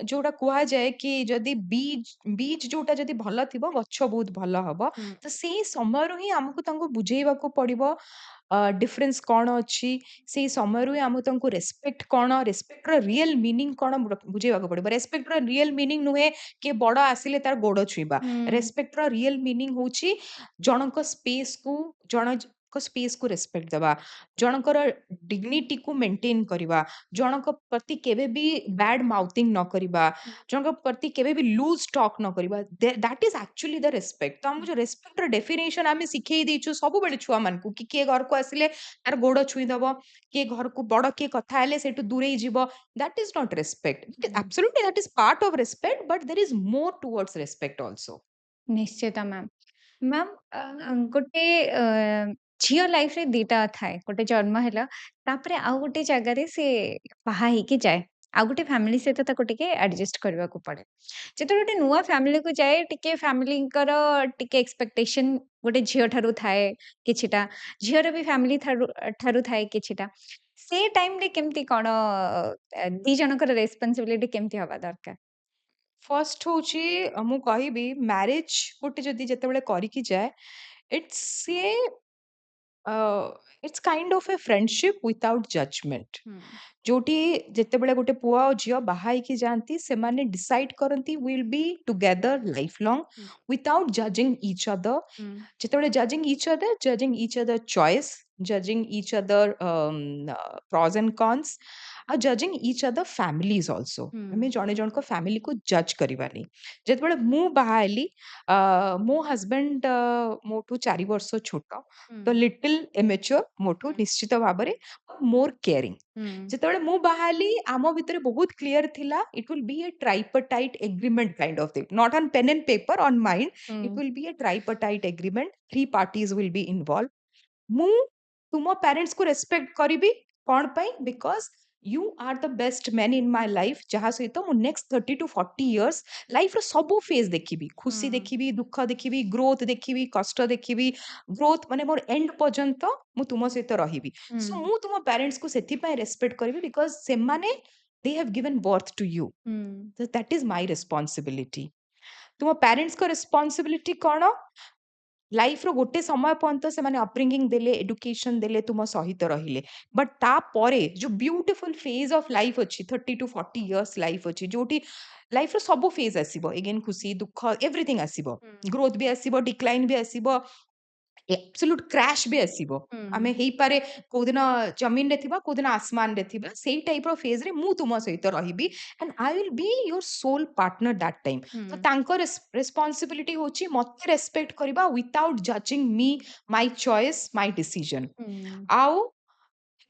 ଯୋଉଟା କୁହାଯାଏ କି ଯଦି ବୀଜ ଯୋଉଟା ଯଦି ଭଲ ଥିବ ଗଛ ବହୁତ ଭଲ ହବ। ତ ସେଇ ସମୟରୁ ହିଁ ଆମକୁ ତାଙ୍କୁ ବୁଝେଇବାକୁ ପଡିବ ଡିଫରେନ୍ସ କଣ ଅଛି। ସେଇ ସମୟରୁ ହିଁ ଆମକୁ ତାଙ୍କୁ ରେସ୍ପେକ୍ଟ କଣ, ରେସ୍ପେକ୍ଟର ରିଏଲ ମିନିଂ କଣ ବୁଝେଇବାକୁ ପଡିବ। ରେସ୍ପେକ୍ଟର ରିଏଲ ମିନିଂ ନୁହେଁ କିଏ ବଡ ଆସିଲେ ତାର ଗୋଡ ଛୁଇଁବା। ରେସ୍ପେକ୍ଟର ରିଏଲ ମିନିଂ ହଉଛି ଜଣଙ୍କ ସ୍ପେସକୁ ଜଣଙ୍କ ସ୍ପେସକୁ ରେସ୍ପେକ୍ଟ ଦେବା, ଜଣଙ୍କର ଡିଗ୍ନିଟିକୁ ମେଣ୍ଟେନ କରିବା, ଜଣଙ୍କ ପ୍ରତି କେବେ ବି ବ୍ୟାଡ ମାଉଥିଂ ନ କରିବା, ଜଣଙ୍କ ପ୍ରତି କେବେ ବି ଲୁଜ ଟକ୍ ନ କରିବା। That is actually the respect. तो हम जो रेस्पेक्टर डेफिनेशन आम शिखई देचु सब छुआ मान कि किए घर को आसिले तार गोड़ छुईदब, किए घर को बड़ किए कथा हेले सेठू दूरे जीव, that is not respect. Absolutely that is part of respect, but there is more towards respect also. निश्चित मैम। मैम गोटे झियो लाइफ रे दीटा थाए, गोटे जन्म हैला तापरे आउ गोटे जगह रे से बाहा हेकी जाए, आउ गोटे फैमिली सहित ताको टिके एडजस्ट करबा को पड़े। जेतो गोटे नुआ फैमिली को जाए टिके फैमिली कर टिके एक्सपेक्टेशन गोटे झियो ठारू थाए किछिटा, झियोर भी फैमिली ठारू ठारू थाए किछिटा। से टाइम रे केमती कोन दी जनकर रिस्पांसिबिलिटी केमती हवा दरकार? फर्स्ट होची मु कहिबी मैरिज गोटे जदि जेतेबेले करिकी जाए, it's a it's kind of a friendship without judgment ହୁଁ जोटी जेतेबेले गोटे पुआ और झियो बाहा ହେଇକି ଯାଆନ୍ତି ସେମାନେ ଡିସାଇଡ୍ କରନ୍ତି will be together life long ହୁଁ ୱିଥାଉଟ୍ ଜଜିଂ ଇଚ୍ ଅଦର ହୁଁ ଯେତେବେଳେ ଜଜିଂ each other choice ଜଜିଂ each other ପ୍ରॉज and cons ଆଉ ଜଜିଂ ଇଚ୍ ଅଦର ଫ୍ୟାମିଲିଜ ଅଲସୋ ହୁଁ ଆମେ ଜଣେ ଜଣଙ୍କ ଫ୍ୟାମିଲିକୁ ଜଜ୍ କରିବାନି ଯେତେବେଳେ ମୁଁ ବାହା ହେଲି ମୋ ହଜବେଣ୍ଡ ମୋଠୁ 4 ବର୍ଷ ଛୋଟ ହୁଁ ତ ଲିଟିଲ ଏମେଚ୍योर ମୋଠୁ ହୁଁ ନିଶ୍ଚିତ ଭାବରେ ମୋର କେୟାରିଂ ହୁଁ ଯେତେବେଳେ ମୁଁ ବାହାଲି ଆମ ଭିତରେ ବହୁତ କ୍ଲିୟର ଥିଲା it will be a tripartite agreement kind of thing not on pen and paper on mind ହୁଁ it will be a tripartite agreement 3 parties will be involve ମୁଁ ତୁମ ପ୍ୟାରେଣ୍ଟସ୍ କୁ ରେସ୍ପେକ୍ଟ କରିବି କଣ ପାଇଁ because you are the best man in my life जहाँ सहित मु नेक्स्ट 30 to 40 years लाइफ रो सबु फेज देखिबी खुशी ହୁଁ देखिबी दुख देखिबी ग्रोथ देखिबी कष्ट देखिबी ग्रोथ माने मोर एंड पर्यंत मु तुम सहित रहिबी ହୁଁ सो मु तुम पेरेंट्स को सेथि पय रेस्पेक्ट करबी बिकॉज से माने they have given birth to you ହୁଁ so that is my responsibility तुम पेरेंट्स को responsibility कौन लाइफ रो गोटे समय पर्यंत से माने अपब्रिंगिंग देले एडुकेशन देले तुम सहित रहिले बट ता परे जो ब्यूटीफुल फेज ऑफ लाइफ अछि 30 to 40 years लाइफ अछि जोटी लाइफ रो सब फेज आसीबो अगेन खुशी दुख एवरीथिंग आसीबो ହୁଁ ग्रोथ भी आसीबो डिक्लाइन भी आसीबो एब्सोल्यूट क्रैश भी आसीबो आमे हेई पारे कोदिन जमीन रे थिबा कोदिन आसमान रे थिबा सेही टाइप रो फेज रे मु तुम सहित रहिबी and I will be your soul partner that time तो ହୁଁ तांको रेस्पॉन्सिबिलिटी होची मते रेस्पेक्ट करबा without judging me my choice my decision ହୁଁ आउ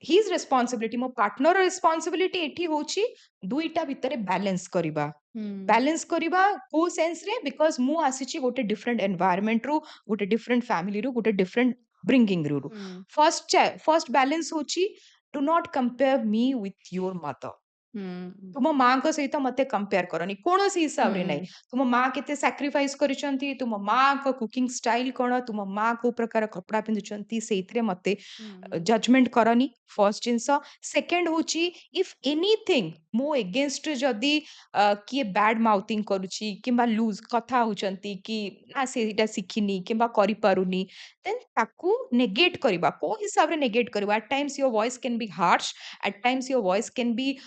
हिज रेस्पॉन्सिबिलिटी मो पार्टनर रेस्पॉन्सिबिलिटी एठी होची दुईटा भितरे बैलेंस करबा ହୁଁ बैलेंस करबा को सेंस रे बिकॉज मु आसीची गोटे डिफरेंट एनवायरनमेंट रु गोटे डिफरेंट फैमिली रु गोटे डिफरेंट ब्रिंगिंग रु ହୁଁ फर्स्ट बैलेंस होची do not compare me with your mother ହୁଁ तुम माँ को सहित मते कंपेयर करनी कौन सी हिसाब रे नहीं ହୁଁ तुम माँ केते सैक्रिफाइस करिसंती तुम माँ को कुकिंग स्टाइल कोन तुम माँ को प्रकार कपड़ा पिंधुचंती सेइथरे मते ହୁଁ जजमेंट करनी फर्स्ट जिंस सेकंड होची इफ एनीथिंग मो एगेंस्ट जदी किए बैड माउथिंग करूची किंबा लूज कथा होचंती कि ना सेटा सिखिनी किंबा करि पारुनी देन ताकू नेगेट करबा को हिसाब रे नेगेट करबा at times your voice can be harsh at times your voice can be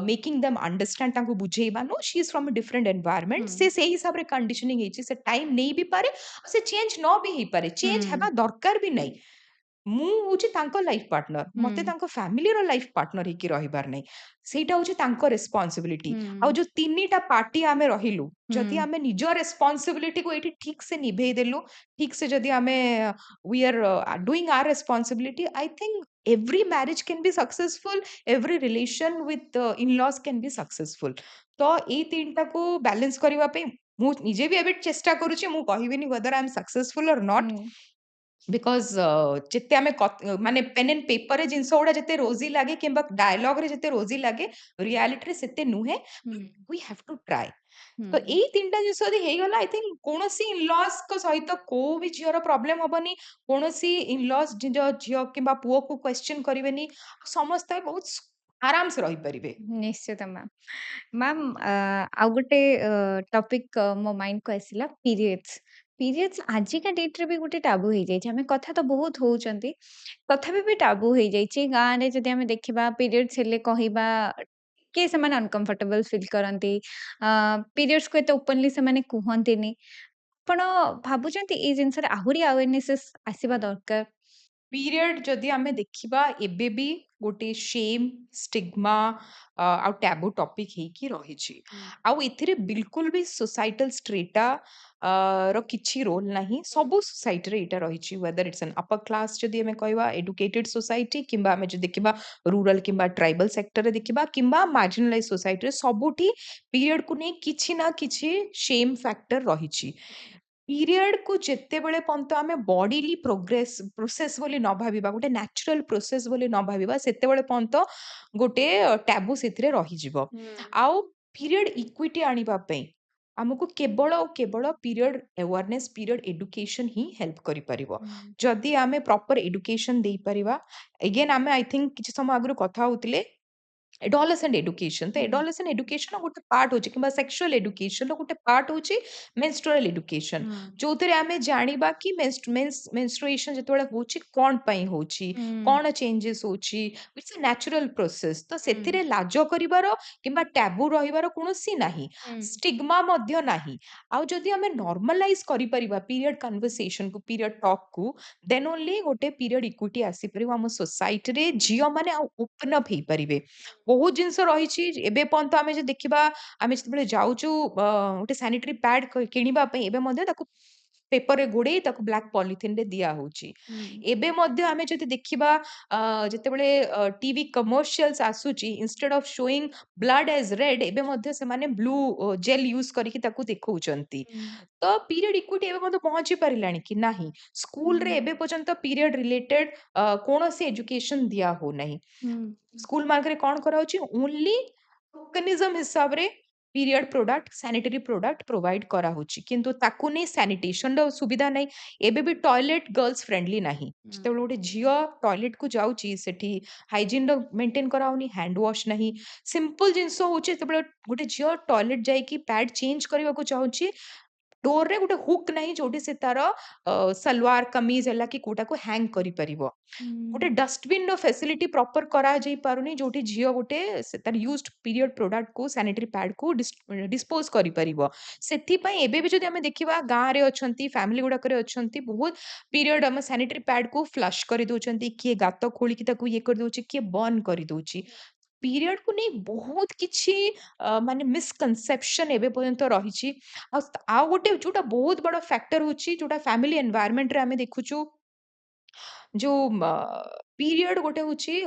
making them understand तांको बुझेइबा no she is from a different environment ହୁଁ से हिसाब रे कंडीशनिंग हेची से टाइम नहीं भी पारे से चेंज न भी ही पारे चेंज ହୁଁ हेबा दरकार भी नहीं ମୁଁ ହଉଛି ତାଙ୍କ ଲାଇଫ ପାର୍ଟନର ମତେ ହୁଁ ତାଙ୍କ ଫ୍ୟାମିଲିର ଲାଇଫ ପାର୍ଟନର ହେଇକି ରହିବାର ନାହିଁ ସେଇଟା ହଉଛି ତାଙ୍କ ରେସ୍ପନ୍ସିବିଲିଟି ଆଉ ହୁଁ ଯୋଉ ତିନିଟା ପାର୍ଟି ଆମେ ରହିଲୁ ଯଦି ହୁଁ ଆମେ ନିଜ ରେସ୍ପନ୍ସିବିଲିଟିକୁ ଏଇଠି ଠିକ ସେ ନିଭେଇ ଦେଲୁ ଠିକ ସେ ଯଦି ଆମେ we are doing our responsibility I think every marriage can be successful every relation with in laws can be successful तो ଏଇ ତିନିଟାକୁ ବାଲାନ୍ସ କରିବା ପାଇଁ ମୁଁ ନିଜେ ବି ଏବେ ଚେଷ୍ଟା କରୁଛି ମୁଁ କହିବିନି whether I am successful or not ହୁଁ बिकज जिते आम माने पेन एंड पेपर रे जिनस गुड़ा जिते रोजी लगे कि डायलॉग रे जिते रोजी लगे रियलिटी रे सेते नुहे ହୁଁ वी हैव टू ट्राई तो ହୁଁ यही तीन टा जिनस यदि हेगला आई थिंक कोनोसी इनलॉज को सहित को भी झीर प्रॉब्लम हबनी कोनोसी इनलॉज झील किंबा पुओ को क्वेश्चन करिवेनी समस्त बहुत आराम से रही परिबे ନିଶ୍ଚିତ ମ୍ୟାମ୍ ମ୍ୟାମ୍ ଆଉ ଗୋଟେ ଟପିକ୍ ମୋ ମାଇଣ୍ଡକୁ ଆସିଲା ପିରିୟଡ୍ସ ପିରିୟଡ୍ସ ଆଜିକା ଡେଟ୍ରେ ବି ଗୋଟେ ଟାବୁ ହେଇଯାଇଛି ଆମେ କଥା ତ ବହୁତ ହଉଛନ୍ତି ତଥାପି ବି ଟାବୁ ହେଇଯାଇଛି ଗାଁରେ ଯଦି ଆମେ ଦେଖିବା ପିରିୟଡ୍ସ ହେଲେ କହିବା କି ସେମାନେ ଅନକମ୍ଫର୍ଟେବଲ ଫିଲ୍ କରନ୍ତି ପିରିୟଡ୍ସକୁ ଏତେ ଓପନଲି ସେମାନେ କୁହନ୍ତିନି ଆପଣ ଭାବୁଛନ୍ତି ଏଇ ଜିନିଷରେ ଆହୁରି ଆୱେରନେସେସ୍ ଆସିବା ଦରକାର पीरियड जदि आमे देखिबा एबे भी गोटे शेम स्टिग्मा आउ टैबू टॉपिक हेकी रहिछि आउ एथिरे बिल्कुल भी सोसाइटल स्ट्रेटा रो किछि रोल नाही सबु सोसाइटी रे एटा रहिछि whether it's an upper class जदि आमे कहबा एडुकेटेड सोसाइटी किंबा आमे जदि देखिबा रूरल किंबा ट्राइबल सेक्टर रे देखिबा किंबा मार्जिनलाइज सोसाइटी रे सबुठी पीरियड को नै किछि ना किछि शेम फैक्टर रहिछि पीरियड को जेतेबेले पर्यंत आमे बॉडीली प्रोग्रेस प्रोसेस बोली न भाबिबा गोटे नेचुरल प्रोसेस बोली न भाबिबा सेतेबेले पर्यंत गोटे टैबू सेथिरे रहि जिवो आउ पीरियड इक्विटी आनिबा पई ଆମକୁ କେବଳ ଆଉ କେବଳ ପିରିୟଡ awareness ପିରିୟଡ ଏଡୁକେସନ ହିଁ ହେଲ୍ପ କରିପାରିବ ଯଦି ଆମେ ପ୍ରପର ଏଡୁକେସନ ଦେଇପାରିବା ଏଗେନ୍ ଆମେ ଆଇ ଥିଙ୍କ କିଛି ସମୟ ଆଗରୁ କଥା ହଉଥିଲେ एडोलेसेंट एडुकेशन तो ହୁଁ एडोलेसेंट एडुकेशन गोटे पार्ट होची किंबा सेक्सुअल एडुकेशन गोटे पार्ट होची मेंस्ट्रुअल एडुकेशन ହୁଁ जोथिरे आमे जानिबा कि मेंस्ट्रुएशन जेतेबेले होची कोन पई होची ହୁଁ कोन चेंजेस होची इट्स अ नेचुरल प्रोसेस तो ହୁଁ सेथिरे लाज करिवार किंबा टैबू रहिवार कोनोसी नाही ହୁଁ स्टिग्मा मध्य नाही आउ जदि आमे नॉर्मलाइज करि परिबा पीरियड कन्वर्सेशन को पीरियड टॉक को देन ओनली गोटे पीरियड इक्विटी आसी परिबा हम सोसाइटी रे जियो माने ओपन अप हे परिबे बहुत जिनस रही एबे पर्यंत आमे जे देखिबा आमे जेतेबेले जाउचु गोटे सैनिटरी पैड किनिबा पई एबे मध्ये ताकू पेपर रे गोडे ताकू ब्लैक पॉलिथिन रे दिया होची ହୁଁ एबे मध्ये आमे जदि देखिबा जेतेबेले टीवी कमर्शियल्स आसुची instead of showing blood as red एबे मध्ये से माने ब्लू जेल यूज करके ताकू देखौचंती ହୁଁ तो पीरियड इक्विटी एबे मध्ये पहुंची परिलानी कि नाही स्कूल रे ହୁଁ एबे पर्यंत पीरियड रिलेटेड कोनोसी एजुकेशन दिया हो नहीं ହୁଁ स्कूल मार्करे कौन कराउची ओनली टोकनिज्म हिसाब रे period product sanitary product provide करा होची किंतु ताकू नै सैनिटेशन रो सुविधा नै एबे भी टॉयलेट गर्ल्स फ्रेंडली नाही जेतेबेले गोटे झियो टॉयलेट को जाउची सेठी हाइजीन रो मेंटेन कराउनी हैंड वॉश नहीं सिंपल जिंस होची जेतेबेले गोटे झियो टॉयलेट जाई कि पैड चेंज करबा को चाहूची डोर रे गोटे हुक नहीं जोटी से तार सलवार कमीज एला कि कोटा को हैंग करि परिबो गोटे डस्टबिन रो फैसिलिटी प्रॉपर करा जाई पारुनी जोटी झियो गोटे से तार यूज्ड पीरियड प्रोडक्ट को सैनिटरी पैड को डिस्पोज करि परिबो सेथि पई एबे भी जदि हमें देखिबा गां रे अछंती फैमिली गुडा करे अछंती बहुत पीरियड हम सैनिटरी पैड को फ्लश करि दोचंती किए गात खोली कि ताकू ये कर दोची किए बर्न करि दोची पीरियड को नहीं बहुत किछि माने मिसकनसेप्शन एबे पर्यंत रहिछि आ गोटे जोटा बहुत बड़ फैक्टर होची जोटा फैमिली एनवायरनमेंट रे हमें देखुछु जो पीरियड गोटे होची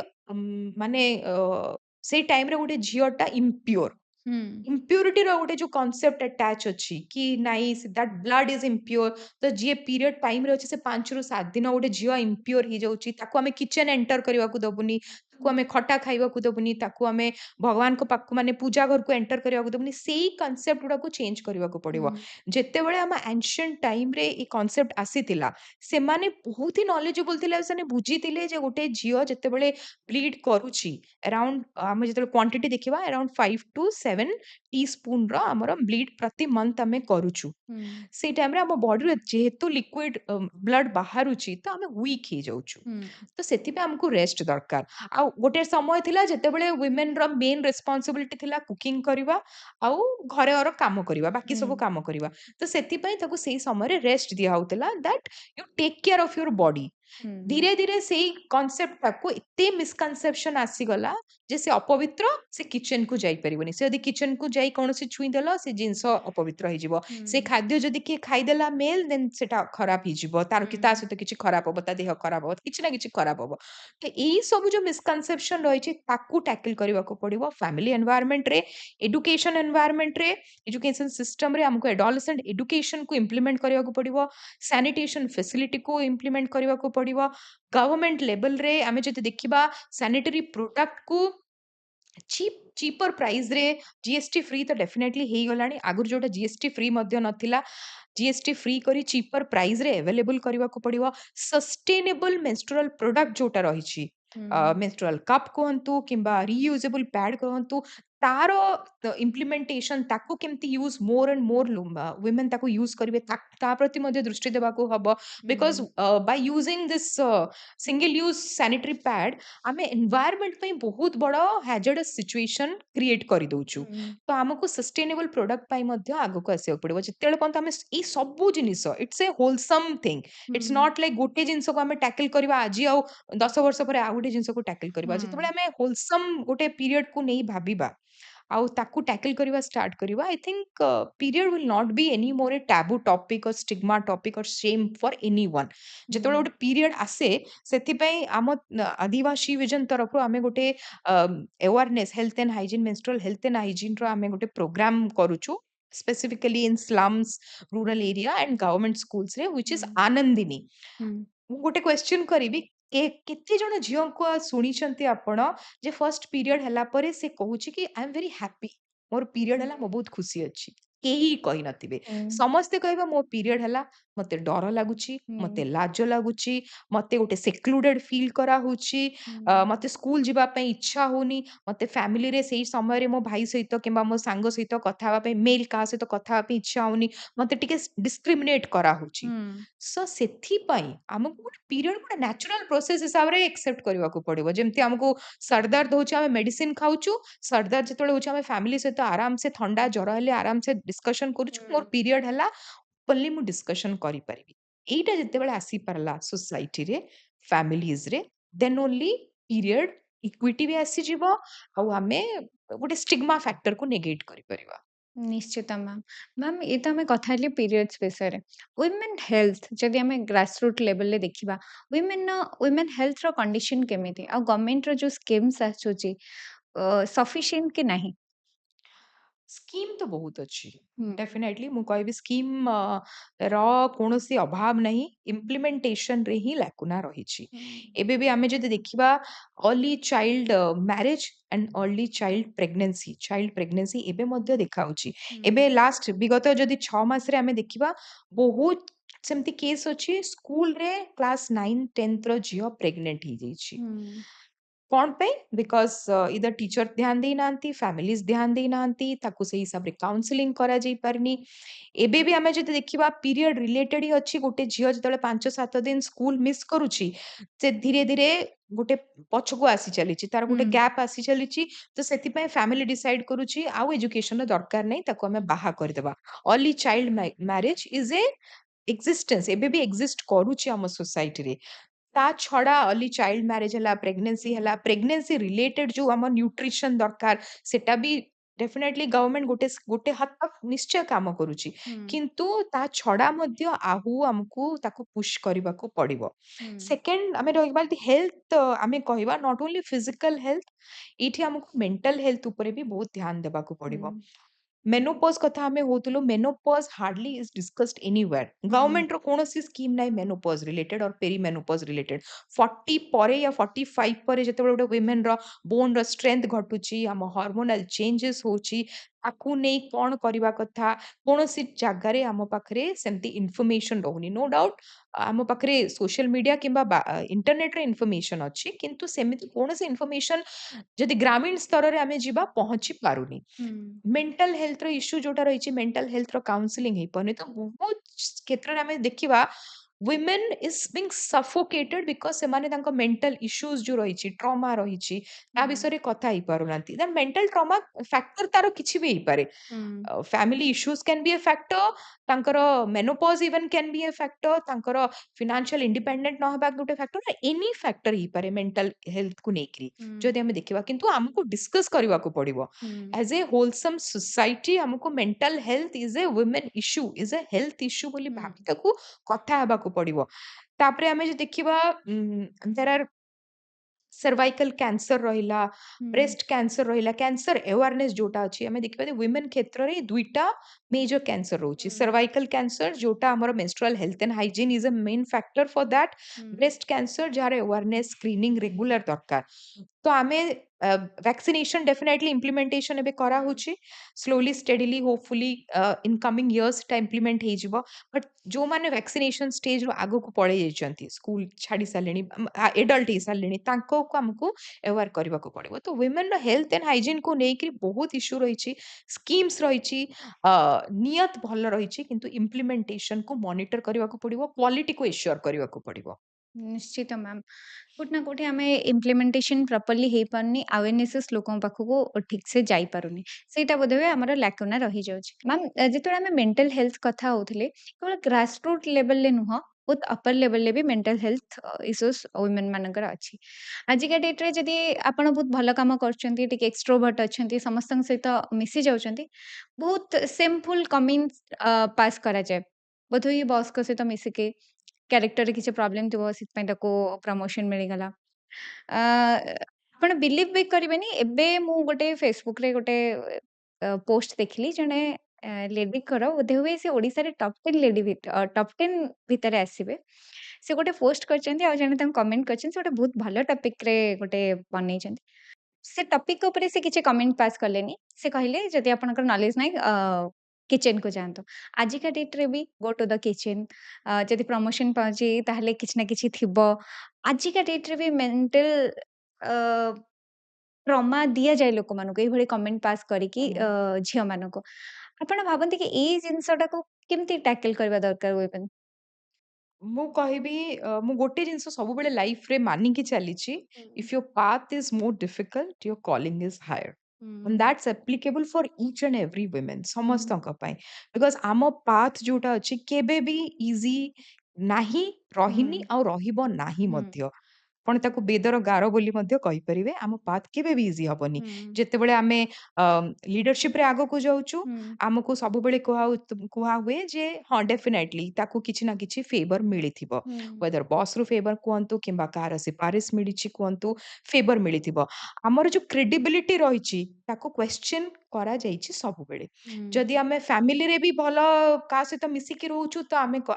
माने से टाइम रे गोटे झियोटा इम्प्योर ହୁଁ इम्प्योरिटी रो गोटे जो कांसेप्ट अटैच अछि कि नाइ दैट ब्लड इज इम्प्योर तो जे पीरियड टाइम रे अछि से 5 रु 7 दिन गोटे झियो इम्प्योर ही जाउची ताको हमें किचन एंटर करबा को दबुनी ताको हमें खटा खाइबा को दबुनी ताको हमें भगवान को पाक माने पूजा घर को एंटर करबा को दबुनी सेही कांसेप्ट गुडा को चेंज करबा को पड़िबो ହୁଁ जेतेबेले हम एंशिएंट टाइम रे ई कांसेप्ट आसीतिला सेमाने बहुत ही नॉलेजेबल थिले सेने बुझीतिले जे गोटे झियो जेतेबेले ब्लीड करूची अराउंड हम जेतेबेले क्वांटिटी देखिबा अराउंड 5 टू 7 टीस्पून रो हमर ब्लीड प्रति मंथ हमें करूछु ହୁଁ से टाइम रे हम बॉडी रे जेहेतु लिक्विड ब्लड बाहरुची तो हमें वीक ही जाउछु ହୁଁ तो सेति पे हमको रेस्ट दरकार आ गोटे समय थिला जेतेबेले वुमेन रो मेन रिस्पांसिबिलिटी थिला कुकिंग करिवा आउ घरे और काम करिवा बाकी सब काम करिवा तो सेति पई ताको सेही समय रे रेस्ट दिया होतला that you take care of your body ହୁଁ धीरे धीरे सेही कांसेप्ट टाको एते मिसकनसेप्शन आसीगला जे से अपवित्र से किचन को जाई परिबनी से यदि किचन को जाई कोनोसी छुई देला से जिंस अपवित्र होई जिवो से ହୁଁ खाद्य जदि किए खाइदेला मेल देन सेटा खराब ही जिवो तार कि ता ହୁଁ सहित किछि खराब होबो ता देह खराब होबो किछि ना किछि खराब होबो तो एई सब जो मिसकनसेप्शन रही छै ताकू टैकल करबा को पड़िबो फैमिली एनवायरनमेंट रे एजुकेशन सिस्टम रे हमको एडोलेसेंट एजुकेशन को इंप्लीमेंट करबा को पड़िबो सैनिटेशन फैसिलिटी को इंप्लीमेंट करबा को पड़िबो गवर्नमेंट लेवल रे आमे जदि देखिबा सैनिटरी प्रोडक्ट को चीपर प्राइस रे जीएसटी फ्री तो डेफिनेटली हेई गलानी आगुर जोटा जीएसटी फ्री मध्य नथिला जीएसटी फ्री करी चीपर प्राइस रे अवेलेबल करबा को पड़िबो सस्टेनेबल मेंस्ट्रुअल प्रोडक्ट जोटा रहिछि मेंस्ट्रुअल कप कहंतु किंबा रियूजेबल पैड कहंतु तारो इम्प्लीमेंटेशन ताको केमती use more and more women ताको यूज करिवे ता प्रति मध्ये दृष्टि देबा को हबो because by using this single use sanitary pad आमे एनवायरनमेंट पे बहुत बड़ हैजर्डस सिचुएशन क्रिएट करि दोछु तो हमको सस्टेनेबल प्रोडक्ट पाई मध्ये आगो को आसियो पड़िबो जेतेले पंत हमें ई सबु जिनिस it's a wholesome thing it's not like गोटे जिनिस को हमें टैकल करबा आजी आ 10 वर्ष पर आ गोटे जिनिस को टैकल करबा जेतेबेले हमें होलसम गोटे पीरियड को नहीं भाबिबा आउ ताकू टैकल करबा स्टार्ट करबा I think period will not be any more A taboo topic और स्टिग्मा टॉपिक और शेम फॉर एनीवन जेतेबेले गोटे पीरियड आसे सेथि पई आम आदिवासी विजन तरफ रो आमे गोटे awareness health and hygiene menstrual health and hygiene रो आमे गोटे प्रोग्राम करूछु specifically in slums rural area and government schools रे which is आनंदिनी ମୁଁ ଗୋଟେ क्वेश्चन କରିବି କେତେ ଜଣ ଝିଅଙ୍କୁ ଶୁଣିଛନ୍ତି ଆପଣ ଯେ ଫର୍ଷ୍ଟ ପିରିୟଡ ହେଲା ପରେ ସେ କହୁଛି କି ଆଇ ଏମ୍ ଭେରି ହାପି ମୋର ପିରିୟଡ ହେଲା ମୁଁ ବହୁତ ଖୁସି ଅଛି କେହି କହିନଥିବେ ସମସ୍ତେ କହିବେ ମୋ ପିରିୟଡ ହେଲା मते डर लागुची, मते ହୁଁ लाज लागुची, मते गोटे सेक्लुडेड फील करा होची, ହୁଁ मते स्कूल जिबा पई इच्छा होनी, मते फैमिली रे सेही समय रे मो भाई सहित किंबा मो सांग सहित कथा हेबा पई मेल का सहित कथा हेबा पई इच्छा होनी, मते टिके डिस्क्रिमिनेट करा होची। ହୁଁ सो सेथि पई हमकु गोटे पीरियड गोटे नेचुरल प्रोसेस हिसाब रे एक्सेप्ट करबा को पड़िबो। जेमति हमकु सर दर्द होची हमें मेडिसिन खाउछु, सर दर्द जेतबेले होची हमें फैमिली सहित आराम से ठंडा जर हेले आराम से डिस्कशन करूछु, मोर पीरियड हला ओनली मु डिस्कशन करि परिबी। एइटा जेतेबेले आसी परला सोसाइटी रे, फैमिलीज रे, देन ओनली पीरियड इक्विटी भी आसी जिवो, ଆଉ ଆମେ ଗୋଟେ स्टिग्मा फैक्टर को नेगेट करि परिबा। ନିଶ୍ଚିତ ମ୍ୟାମ୍। ମ୍ୟାମ୍ ଏ ତ ଆମେ କଥା ହେଲେ ପିରିୟଡ୍ସ ବିଷୟରେ। ୱିମେନ୍ ହେଲ୍ଥ ଯଦି ଆମେ ଗ୍ରାସରୁଟ୍ ଲେଭେଲରେ ଦେଖିବା, ୱିମେନ୍ ହେଲ୍ଥର କଣ୍ଡିସନ କେମିତି? ଆଉ ଗଭର୍ଣ୍ଣମେଣ୍ଟର ଯୋଉ ସ୍କିମ୍ସ ଆସୁଛି ସଫିସିଏଣ୍ଟ କି ନାହିଁ? ସ୍କିମ୍ ତ ବହୁତ ଅଛି। ହୁଁ ଡେଫିନାଇଟଲି ମୁଁ କହିବି ସ୍କିମ୍ ର କୌଣସି ଅଭାବ ନାହିଁ। ଇମ୍ପ୍ଲିମେଣ୍ଟେସନରେ ହିଁ ଲାକୁନା ରହିଛି। ହୁଁ ଏବେ ବି ଆମେ ଯଦି ଦେଖିବା early child marriage and early child pregnancy ଏବେ ମଧ୍ୟ ଦେଖାଉଛି। ଏବେ ହୁଁ ଲାଷ୍ଟ ବିଗତ ଯଦି 6 ମାସରେ ଆମେ ଦେଖିବା ବହୁତ ସେମିତି କେସ୍ ଅଛି ସ୍କୁଲରେ କ୍ଲାସ 9 10th ର ଝିଅ ପ୍ରେଗନେଣ୍ଟ ହେଇଯାଇଛି। ହୁଁ कौन पे? बिकॉज इधर टीचर ध्यान देना फैमिलीज ध्यान देना ताकू से हिसाब रे काउंसलिंग करा जाई पारनी। एबे भी आमे जदि देखिबा पीरियड रिलेटेड ही अछि गोटे झियो जतले 5-7 दिन स्कूल मिस करूची से धीरे धीरे गोटे पछकू आसी चलीची तार गोटे ହୁଁ गैप आसी चलीची। तो सेति पय फैमिली डिसाइड करूची आउ एजुकेशन दरकार नै ताकू हमें बाहा कर देबा। Early child marriage is a existence एबे भी एक्जिस्ट करूची हम सोसाइटी रे। ତା ଛଡା अर्ली ଚାଇଲ୍ଡ ମ୍ୟାରେଜ ହେଲା, ପ୍ରେଗନେନ୍ସି ରିଲେଟେଡ ଯୋଉ ଆମ ନ୍ୟୁଟ୍ରିସନ ଦରକାର ସେଟା ବି ଡେଫିନେଟଲି ଗଭର୍ନମେଣ୍ଟ ଗୋଟେ ହଦ ତକ ନିଶ୍ଚୟ କାମ କରୁଛି। ହୁଁ କିନ୍ତୁ ତା ଛଡା ମଧ୍ୟ ଆହୁ ଆମକୁ ତାକୁ ପୁsh କରିବାକୁ ପଡିବ। ହୁଁ ସେକେଣ୍ଡ ଆମେ ରହିବା ଯଦି ହେଲ୍ଥ ଆମେ କହିବା ନଟ ଓନ୍ଲି ଫିଜିକାଲ ହେଲ୍ଥ, ଏଇଠି ଆମକୁ ମେଣ୍ଟାଲ ହେଲ୍ଥ ଉପରେ ବି ବହୁତ ଧ୍ୟାନ ଦେବାକୁ ହୁଁ ପଡିବ। मेनोपॉज कथा आमे होतुलो menopause hardly is discussed anywhere. ହୁଁ गवर्नमेंट रो कोनोसी स्कीम नाइ मेनोपॉज रिलेटेड और पेरी मेनोपॉज रिलेटेड। 40 परे या 45 परे जेतेबेले गोटे वुमेन रो बोन रो स्ट्रेंथ घटुची, हम हार्मोनल चेंजेस होची, ताकू नै कोन करिवा कथा कोनोसी जागा रे हम पाखरे सेमती इन्फॉर्मेशन रहउनी। नो डाउट हम पाखरे सोशल मीडिया किंबा इंटरनेट रे इन्फॉर्मेशन अछि, किंतु सेमिति कोनोसी इन्फॉर्मेशन जदि ग्रामीण स्तर रे आमे जिबा पहुंची पारुनी। ହୁଁ मेंटल हेल्थ रो इश्यू जोटा रही मेंटल हेल्थ रो काउंसलिंग हेई पाने। तो बहुत क्षेत्र रे हमें देखिबा women is being suffocated because से माने तांको मेंटल इश्यूज जो रही ट्रॉमा रही ता ହୁଁ विषय रे कथा हेई पारुनांती। दैन मेंटल ट्रॉमा फैक्टर तारो किछि भी हेई पारे। ହୁଁ family issues can be a factor, तांकर menopause even can be a factor, तांकर फाइनेंशियल इंडिपेंडेंट न हेबा गोटे फैक्टर, एनी फैक्टर हेई पारे मेंटल हेल्थ को नेकरी ହୁଁ जदि हमें देखिबा। किंतु हमको डिस्कस करबा को पड़िबो ହୁଁ एज ए होलसम सोसाइटी। हमको mental health is a women issue, is a health issue बोली ହୁଁ भाबी ताकू कथा हेबा को पड़िबो। तापरे हमें जे देखिबा देयर आर सर्वाइकल कैंसर रहिला, ହୁଁ ब्रेस्ट कैंसर रहिला, कैंसर अवेयरनेस जोटा अछि हमें देखिबा वुमेन क्षेत्र रे दुईटा मेजर कैंसर रोची। ହୁଁ सर्वाइकल कैंसर जोटा हमर menstrual health and hygiene is a main factor for that. ହୁଁ ब्रेस्ट कैंसर जार अवेयरनेस स्क्रीनिंग रेगुलर दरकार। तो आमे वैक्सीनेशन डेफिनेटली इम्प्लीमेंटेशन एबे करा ହୁଁ होची slowly steadily hopefully in coming years टा इम्प्लीमेंट हे जिवो। बट जो माने वैक्सीनेशन स्टेज रो आगो को पळे जाइचंती, स्कूल छाड़ी सालेनी, एडल्ट हे सालेनी, तांको को हमको अवेयर करबा को पड़िबो। तो वुमेन रो हेल्थ एंड हाइजीन को नेकरी बहुत इश्यू रहिची, स्कीम्स रहिची, नियत भल रहिची, किंतु इम्प्लीमेंटेशन को मॉनिटर करबा को पड़िबो, क्वालिटी को एश्योर करबा को पड़िबो। ନିଶ୍ଚିତ ମ୍ୟାମ୍। କୋଉଠି ନା କୋଉଠି ଆମେ ଇମ୍ପ୍ଲିମେଣ୍ଟେସନ ପ୍ରପରଲି ହେଇପାରୁନି, ଆୱେରନେସେସ୍ ଲୋକଙ୍କ ପାଖକୁ ଠିକ୍ ସେ ଯାଇପାରୁନି। ସେଇଟା ବୋଧହୁଏ ଆମର ଲାକୁନା ରହିଯାଉଛି। ମ୍ୟାମ୍ ଯେତେବେଳେ ଆମେ ମେଣ୍ଟାଲ ହେଲ୍ଥ କଥା ହଉଥିଲେ କେବଳ ଗ୍ରାସରୁଟ୍ ଲେଭେଲରେ ନୁହଁ, ବହୁତ ଅପର ଲେଭେଲରେ ବି ମେଣ୍ଟାଲ ହେଲ୍ଥ ଇସ୍ୟୁସ୍ ୱିମେନ୍ ମାନଙ୍କର ଅଛି। ଆଜିକା ଡେଟ୍‌ରେ ଯଦି ଆପଣ ବହୁତ ଭଲ କାମ କରୁଛନ୍ତି, ଟିକେ ଏକ୍ସଟ୍ରୋଭର୍ଟ ଅଛନ୍ତି, ସମସ୍ତଙ୍କ ସହିତ ମିଶି ଯାଉଛନ୍ତି, ବହୁତ ସିମ୍ପଲ୍ କମେଣ୍ଟ ପାସ୍ କରାଯାଏ। ବୋଧହୁଏ ବସ୍‌ଙ୍କ ସହିତ ମିଶିକି କ୍ୟାରେକ୍ଟରରେ କିଛି ପ୍ରୋବ୍ଲେମ୍ ଥିବ, ସେଥିପାଇଁ ତାକୁ ପ୍ରମୋସନ୍ ମିଳିଗଲା। ଆ ଆପଣ ବିଲିଭ୍ ବି କରିବେନି, ଏବେ ମୁଁ ଗୋଟେ ଫେସବୁକରେ ଗୋଟେ ପୋଷ୍ଟ ଦେଖିଲି, ଜଣେ ଲେଡିଙ୍କର ବୋଧହୁଏ ସେ ଓଡ଼ିଶାରେ ଟପ୍ 10 ଭିତରେ ଆସିବେ। ସେ ଗୋଟେ ପୋଷ୍ଟ କରିଛନ୍ତି, ଆଉ ଜଣେ ତାଙ୍କୁ କମେଣ୍ଟ କରିଛନ୍ତି, ସେ ଗୋଟେ ବହୁତ ଭଲ ଟପିକରେ ଗୋଟେ ବନେଇଛନ୍ତି। ସେ ଟପିକ୍ ଉପରେ ସେ କିଛି କମେଣ୍ଟ ପାସ୍ କଲେନି। ସେ କହିଲେ ଯଦି ଆପଣଙ୍କର ନଲେଜ ନାହିଁ किचन को जातु आजिका डेट रे भी गो टू द किचन जदि प्रमोशन पाउची ताहले किछ ना किछि थिबो आजिका डेट रे भी मेंटल ट्रॉमा दिया जाए लोक मानको एही भली कमेंट पास करिकी ହୁଁ। झियो मानको आपण भाबंती कि एई जिंसटा को केमती टैकल करबा दरकार वेपन ମୁଁ କହିବି ମୁଁ ଗୋଟେ ଜିନିଷ ସବୁବେଳେ ଲାଇଫରେ ମାନିକି ଚାଲିଛି ହୁଁ if your path is more difficult your calling is higher ହୁଁ and that's applicable for each and every women ହୁଁ ସମସ୍ତଙ୍କ ପାଇଁ because ଆମ path ଯୋଉଟା ଅଛି କେବେ ବି easy ନାହିଁ ରହିନି ହୁଁ ଆଉ ରହିବ ନାହିଁ ହୁଁ ମଧ୍ୟ ଆପଣ ତାକୁ ବେଦର ଗାର ବୋଲି ମଧ୍ୟ କହିପାରିବେ ଆମ ପାଥ କେବେ ବି ଇଜି ହବନି ହୁଁ ଯେତେବେଳେ ଆମେ ଲିଡରସିପରେ ଆଗକୁ ଯାଉଛୁ ହୁଁ ଆମକୁ ସବୁବେଳେ କୁହା ହୁଏ ଯେ ହଁ ଡେଫିନେଟଲି ତାକୁ କିଛି ନା କିଛି ଫେଭର ମିଳିଥିବ ହୁଁ ୱେଦର ବସ୍ ରୁ ଫେଭର କୁହନ୍ତୁ କିମ୍ବା କାହାର ସିଫାରିଶ ମିଳିଛି କୁହନ୍ତୁ ଫେଭର ମିଳିଥିବ ଆମର ଯୋଉ କ୍ରେଡିବିଲିଟି ରହିଛି ତାକୁ କ୍ୱେଶ୍ଚିନ୍ କରାଯାଇଛି ସବୁବେଳେ ହୁଁ ଯଦି ଆମେ ଫ୍ୟାମିଲିରେ ବି ଭଲ କାହା ସହିତ ମିଶିକି ରହୁଛୁ ତ